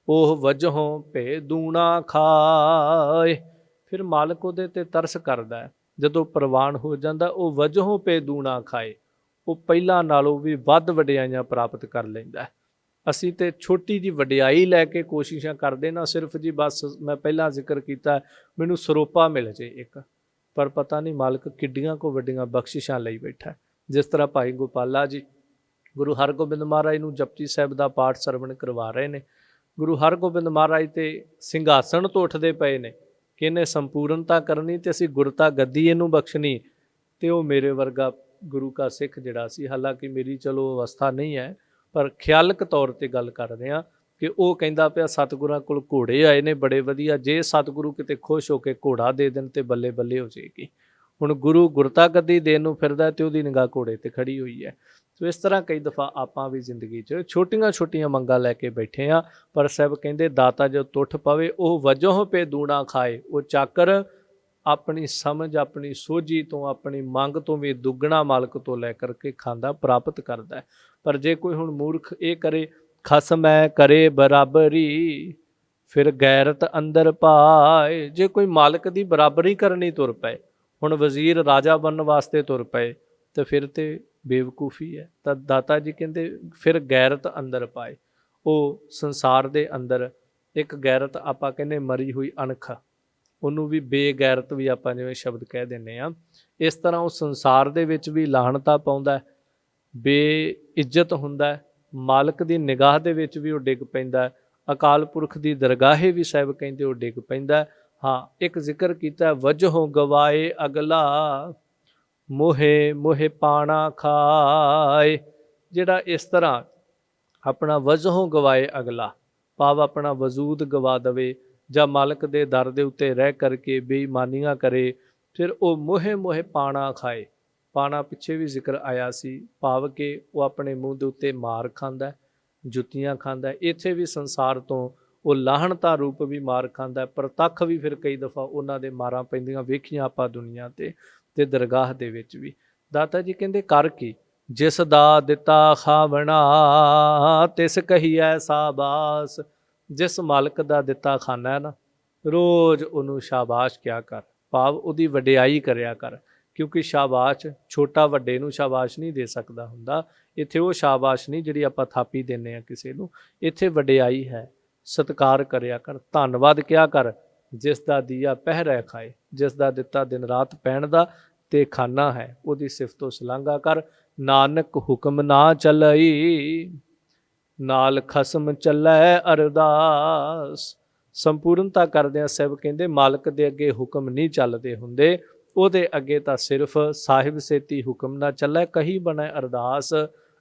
ਉਹ ਵਜਹੋਂ ਭੇ ਦੂਣਾ ਖਾਏ। ਫਿਰ ਮਾਲਕ ਉਹਦੇ ਤੇ ਤਰਸ ਕਰਦਾ ਹੈ, ਜਦੋਂ ਪ੍ਰਵਾਨ ਹੋ ਜਾਂਦਾ ਉਹ ਵਜਹੋਂ ਭੇ ਦੂਣਾ ਖਾਏ, ਉਹ ਪਹਿਲਾਂ ਨਾਲੋਂ ਵੀ ਵੱਧ ਵਡਿਆਈਆਂ ਪ੍ਰਾਪਤ ਕਰ ਲੈਂਦਾ। ਅਸੀਂ ਤੇ ਛੋਟੀ ਜਿਹੀ ਵਡਿਆਈ ਲੈ ਕੇ ਕੋਸ਼ਿਸ਼ਾਂ ਕਰਦੇ ਨਾ, ਸਿਰਫ ਜੀ ਬਸ ਮੈਂ ਪਹਿਲਾਂ ਜ਼ਿਕਰ ਕੀਤਾ ਮੈਨੂੰ ਸਰੋਪਾ ਮਿਲ ਜੇ ਇੱਕ, ਪਰ ਪਤਾ ਨਹੀਂ ਮਾਲਕ ਕਿੱਡੀਆਂ ਕੋ ਵੱਡੀਆਂ ਬਖਸ਼ਿਸ਼ਾਂ ਲਈ ਬੈਠਾ। ਜਿਸ ਤਰ੍ਹਾਂ ਭਾਈ ਗੋਪਾਲਾ ਜੀ ਗੁਰੂ ਹਰਗੋਬਿੰਦ ਮਹਾਰਾਜ ਨੂੰ ਜਪਜੀ ਸਾਹਿਬ ਦਾ ਪਾਠ ਸਰਵਣ ਕਰਵਾ ਰਹੇ ਨੇ, ਗੁਰੂ ਹਰਗੋਬਿੰਦ ਮਹਾਰਾਜ ਤੇ ਸਿੰਘਾਸਣ ਤੋਂ ਉੱਠਦੇ ਪਏ ਨੇ ਕਿ ਇਹਨੇ ਸੰਪੂਰਨਤਾ ਕਰਨੀ ਤੇ ਅਸੀਂ ਗੁਰਤਾ ਗੱਦੀ ਇਹਨੂੰ ਬਖਸ਼ਣੀ। ਤੇ ਉਹ ਮੇਰੇ ਵਰਗਾ ਗੁਰੂ ਕਾ ਸਿੱਖ ਜਿਹੜਾ ਸੀ, ਹਾਲਾਂਕਿ ਮੇਰੀ ਚਲੋ ਅਵਸਥਾ ਨਹੀਂ ਹੈ, ਪਰ ਖਿਆਲਕ ਤੌਰ ਤੇ ਗੱਲ ਕਰਦੇ ਹਾਂ ਕਿ ਉਹ ਕਹਿੰਦਾ ਪਿਆ ਸਤਿਗੁਰਾਂ ਕੋਲ ਘੋੜੇ ਆਏ ਨੇ ਬੜੇ ਵਧੀਆ, ਜੇ ਸਤਿਗੁਰੂ ਕਿਤੇ ਖੁਸ਼ ਹੋ ਕੇ ਘੋੜਾ ਦੇ ਦੇਣ ਤੇ ਬੱਲੇ ਬੱਲੇ ਹੋ ਜਾਏਗੀ। ਹੁਣ ਗੁਰੂ ਗੁਰਤਾ ਗੱਦੀ ਦੇਣ ਨੂੰ ਫਿਰਦਾ ਤੇ ਉਹਦੀ ਨਿਗਾਹ ਘੋੜੇ ਤੇ ਖੜੀ ਹੋਈ ਹੈ। ਸੋ ਇਸ ਤਰ੍ਹਾਂ ਕਈ ਦਫਾ ਆਪਾਂ ਵੀ ਜ਼ਿੰਦਗੀ 'ਚ ਛੋਟੀਆਂ ਛੋਟੀਆਂ ਮੰਗਾਂ ਲੈ ਕੇ ਬੈਠੇ ਹਾਂ, ਪਰ ਸਾਹਿਬ ਕਹਿੰਦੇ ਦਾਤਾ ਜੋ ਟੁੱਟ ਪਵੇ ਉਹ ਵਜੋਂ ਪੇ ਦੂਣਾ ਖਾਏ। ਉਹ ਚਾਕਰ ਆਪਣੀ ਸਮਝ, ਆਪਣੀ ਸੋਝੀ ਤੋਂ, ਆਪਣੀ ਮੰਗ ਤੋਂ ਵੀ ਦੁੱਗਣਾ ਮਾਲਕ ਤੋਂ ਲੈ ਕਰਕੇ ਖਾਂਦਾ, ਪ੍ਰਾਪਤ ਕਰਦਾ। ਪਰ ਜੇ ਕੋਈ ਹੁਣ ਮੂਰਖ ਇਹ ਕਰੇ ਖਸਮੈ ਕਰੇ ਬਰਾਬਰੀ, ਫਿਰ ਗੈਰਤ ਅੰਦਰ ਪਾਏ। ਜੇ ਕੋਈ ਮਾਲਕ ਦੀ ਬਰਾਬਰੀ ਕਰਨੀ ਤੁਰ ਪਏ, ਹੁਣ ਵਜ਼ੀਰ ਰਾਜਾ ਬਣਨ ਵਾਸਤੇ ਤੁਰ ਪਏ, ਤੇ ਫਿਰ ਤੇ ਬੇਵਕੂਫੀ ਹੈ। ਤਾਂ ਦਾਤਾ ਜੀ ਕਹਿੰਦੇ ਫਿਰ ਗੈਰਤ ਅੰਦਰ ਪਾਏ। ਉਹ ਸੰਸਾਰ ਦੇ ਅੰਦਰ ਇੱਕ ਗੈਰਤ ਆਪਾਂ ਕਹਿੰਦੇ ਮਰੀ ਹੋਈ ਅਣਖ, ਉਹਨੂੰ ਵੀ ਬੇਗੈਰਤ ਵੀ ਆਪਾਂ ਜਿਵੇਂ ਸ਼ਬਦ ਕਹਿ ਦਿੰਦੇ ਹਾਂ, ਇਸ ਤਰ੍ਹਾਂ ਉਹ ਸੰਸਾਰ ਦੇ ਵਿੱਚ ਵੀ ਲਾਹਣਤਾ ਪਾਉਂਦਾ, ਬੇਇੱਜ਼ਤ ਹੁੰਦਾ, ਮਾਲਕ ਦੀ ਨਿਗਾਹ ਦੇ ਵਿੱਚ ਵੀ ਉਹ ਡਿੱਗ ਪੈਂਦਾ ਹੈ। ਅਕਾਲ ਪੁਰਖ ਦੀ ਦਰਗਾਹੇ ਵੀ ਸਾਹਿਬ ਕਹਿੰਦੇ ਉਹ ਡਿੱਗ ਪੈਂਦਾ ਹੈ। ਹਾਂ, ਇੱਕ ਜ਼ਿਕਰ ਕੀਤਾ, ਵਜਹੋਂ ਗਵਾਏ ਅਗਲਾ, ਮੋਹੇ ਮੋਹੇ ਪਾਣਾ ਖਾਏ। ਜਿਹੜਾ ਇਸ ਤਰ੍ਹਾਂ ਆਪਣਾ ਵਜਹੋਂ ਗਵਾਏ ਅਗਲਾ, ਭਾਵ ਆਪਣਾ ਵਜੂਦ ਗਵਾ ਦਵੇ ਜਾਂ ਮਾਲਕ ਦੇ ਦਰ ਦੇ ਉੱਤੇ ਰਹਿ ਕਰਕੇ ਬੇਈਮਾਨੀਆਂ ਕਰੇ, ਫਿਰ ਉਹ ਮੋਹੇ ਮੋਹੇ ਪਾਣਾ ਖਾਏ। ਪਾਣਾ ਪਿੱਛੇ ਵੀ ਜ਼ਿਕਰ ਆਇਆ ਸੀ, ਭਾਵ ਕਿ ਉਹ ਆਪਣੇ ਮੂੰਹ ਦੇ ਉੱਤੇ ਮਾਰ ਖਾਂਦਾ, ਜੁੱਤੀਆਂ ਖਾਂਦਾ। ਇੱਥੇ ਵੀ ਸੰਸਾਰ ਤੋਂ ਉਹ ਲਾਹਣਤਾ ਰੂਪ ਵੀ ਮਾਰ ਖਾਂਦਾ, ਪ੍ਰਤੱਖ ਵੀ ਫਿਰ ਕਈ ਦਫਾ ਉਹਨਾਂ ਦੇ ਮਾਰਾਂ ਪੈਂਦੀਆਂ ਵੇਖੀਆਂ ਆਪਾਂ ਦੁਨੀਆ ਤੇ ਦਰਗਾਹ ਦੇ ਵਿੱਚ ਵੀ। ਦਾਤਾ ਜੀ ਕਹਿੰਦੇ ਕਰ ਕੀ, ਜਿਸ ਦਾ ਦਿੱਤਾ ਖਾਵਣਾ ਤਿਸ ਕਹੀਐ ਸਾਬਾਸ। ਜਿਸ ਮਾਲਕ ਦਾ ਦਿੱਤਾ ਖਾਣਾ ਹੈ ਨਾ, ਰੋਜ਼ ਉਹਨੂੰ ਸ਼ਾਬਾਸ਼ ਕਿਹਾ ਕਰ, ਭਾਵ ਉਹਦੀ ਵਡਿਆਈ ਕਰਿਆ ਕਰ। ਕਿਉਂਕਿ ਸ਼ਾਬਾਸ਼, ਛੋਟਾ ਵੱਡੇ ਨੂੰ ਸ਼ਾਬਾਸ਼ ਨਹੀਂ ਦੇ ਸਕਦਾ ਹੁੰਦਾ। ਇੱਥੇ ਉਹ ਸ਼ਾਬਾਸ਼ ਨਹੀਂ ਜਿਹੜੀ ਆਪਾਂ ਥਾਪੀ ਦਿੰਦੇ ਹਾਂ ਕਿਸੇ ਨੂੰ, ਇੱਥੇ ਵਡਿਆਈ ਹੈ, ਸਤਿਕਾਰ ਕਰਿਆ ਕਰ, ਧੰਨਵਾਦ ਕਿਹਾ ਕਰ। ਜਿਸ ਦਾ ਦੀਆ ਪਹਿਰੈ ਖਾਏ, ਜਿਸ ਦਾ ਦਿੱਤਾ ਦਿਨ ਰਾਤ ਪੈਣ ਦਾ ਤੇ ਖਾਨਾ ਹੈ, ਉਹਦੀ ਸਿਫਤੋ ਸਲਾਂਘਾ ਕਰ। ਨਾਨਕ ਹੁਕਮ ਨਾ ਚੱਲਈ, ਨਾਲ ਖਸਮ ਚੱਲੈ ਅਰਦਾਸ। ਸੰਪੂਰਨਤਾ ਕਰਦਿਆਂ ਸਾਹਿਬ ਕਹਿੰਦੇ ਮਾਲਕ ਦੇ ਅੱਗੇ ਹੁਕਮ ਨਹੀਂ ਚੱਲਦੇ ਹੁੰਦੇ, ਉਹਦੇ ਅੱਗੇ ਤਾਂ ਸਿਰਫ ਸਾਹਿਬ ਸੇਤੀ ਹੁਕਮ ਨਾ ਚੱਲੈ, ਕਹੀ ਬਣੈ ਅਰਦਾਸ।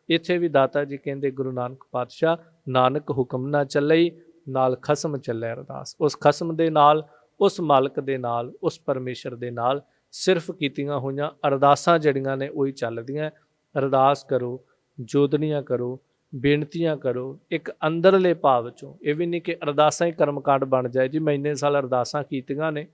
ਇੱਥੇ ਵੀ ਦਾਤਾ ਜੀ ਕਹਿੰਦੇ ਗੁਰੂ ਨਾਨਕ ਪਾਤਸ਼ਾਹ, ਨਾਨਕ ਹੁਕਮ ਨਾ ਚੱਲਈ, ਨਾਲ ਖਸਮ ਚੱਲੈ ਅਰਦਾਸ। ਉਸ ਖਸਮ ਦੇ ਨਾਲ, ਉਸ ਮਾਲਕ ਦੇ ਨਾਲ, ਉਸ ਪਰਮੇਸ਼ਰ ਦੇ ਨਾਲ ਸਿਰਫ ਕੀਤੀਆਂ ਹੋਈਆਂ ਅਰਦਾਸਾਂ ਜਿਹੜੀਆਂ ਨੇ ਉਹੀ ਚੱਲਦੀਆਂ। ਅਰਦਾਸ ਕਰੋ, ਜੋਦਨੀਆਂ ਕਰੋ, ਬੇਨਤੀਆਂ ਕਰੋ, ਇੱਕ ਅੰਦਰਲੇ ਭਾਵ ਚੋਂ। ਇਹ ਵੀ ਨਹੀਂ ਕਿ ਅਰਦਾਸਾਂ ਹੀ ਕਰਮਕਾਂਡ ਬਣ ਜਾਏ ਜੀ, ਮੈਂ ਇੰਨੇ ਸਾਲ ਅਰਦਾਸਾਂ ਕੀਤੀਆਂ ਨੇ,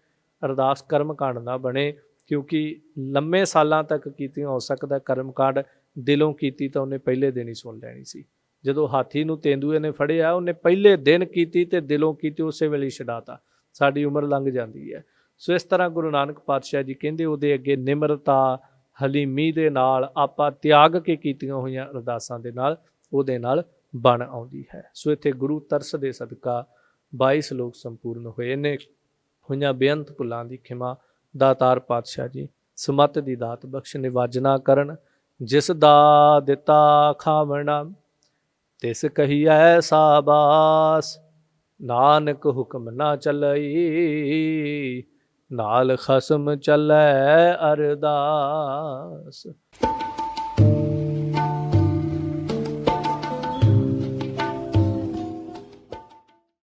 ਅਰਦਾਸ ਕਰਮਕਾਂਡ ਨਾ ਬਣੇ। ਕਿਉਂਕਿ ਲੰਮੇ ਸਾਲਾਂ ਤੱਕ ਕੀਤੀਆਂ ਹੋ ਸਕਦਾ ਕਰਮਕਾਂਡ, ਦਿਲੋਂ ਕੀਤੀ ਤਾਂ ਉਹਨੇ ਪਹਿਲੇ ਦਿਨ ਹੀ ਸੁਣ ਲੈਣੀ ਸੀ। ਜਦੋਂ ਹਾਥੀ ਨੂੰ ਤੇਂਦੂਏ ਨੇ ਫੜਿਆ, ਉਹਨੇ ਪਹਿਲੇ ਦਿਨ ਕੀਤੀ ਤੇ ਦਿਲੋਂ ਕੀਤੀ, ਉਸੇ ਵੇਲੇ ਹੀ ਛਡਾਤਾ। ਸਾਡੀ ਉਮਰ ਲੰਘ ਜਾਂਦੀ ਹੈ। ਸੋ ਇਸ ਤਰ੍ਹਾਂ ਗੁਰੂ ਨਾਨਕ ਪਾਤਸ਼ਾਹ ਜੀ ਕਹਿੰਦੇ ਉਹਦੇ ਅੱਗੇ ਨਿਮਰਤਾ, ਹਲੀਮੀ ਦੇ ਨਾਲ ਆਪਾਂ ਤਿਆਗ ਕੇ ਕੀਤੀਆਂ ਹੋਈਆਂ ਅਰਦਾਸਾਂ ਦੇ ਨਾਲ ਉਹਦੇ ਨਾਲ ਬਣ ਆਉਂਦੀ ਹੈ। ਸੋ ਇੱਥੇ ਗੁਰੂ ਤਰਸ ਦੇ ਸਦਕਾ 22 ਸ਼ਲੋਕ ਸੰਪੂਰਨ ਹੋਏ ਨੇ। ਹੋਈਆਂ ਬੇਅੰਤ ਭੁੱਲਾਂ ਦੀ ਖਿਮਾ ਦਾਤਾਰ ਪਾਤਸ਼ਾਹ ਜੀ ਸਮੱਤ ਦੀ ਦਾਤ ਬਖਸ਼, ਨਿਵਾਜਣਾ ਕਰਨ। ਜਿਸ ਦਾ ਦਿੱਤਾ ਖਾਵਣਾ ਤਿਸ ਕਹੀਐ ਸਾਬਾਸ। ਨਾਨਕ ਹੁਕਮ ਨਾ ਚੱਲਈ, ਨਾਲ ਖਸਮ ਚੱਲੈ ਅਰਦਾਸ।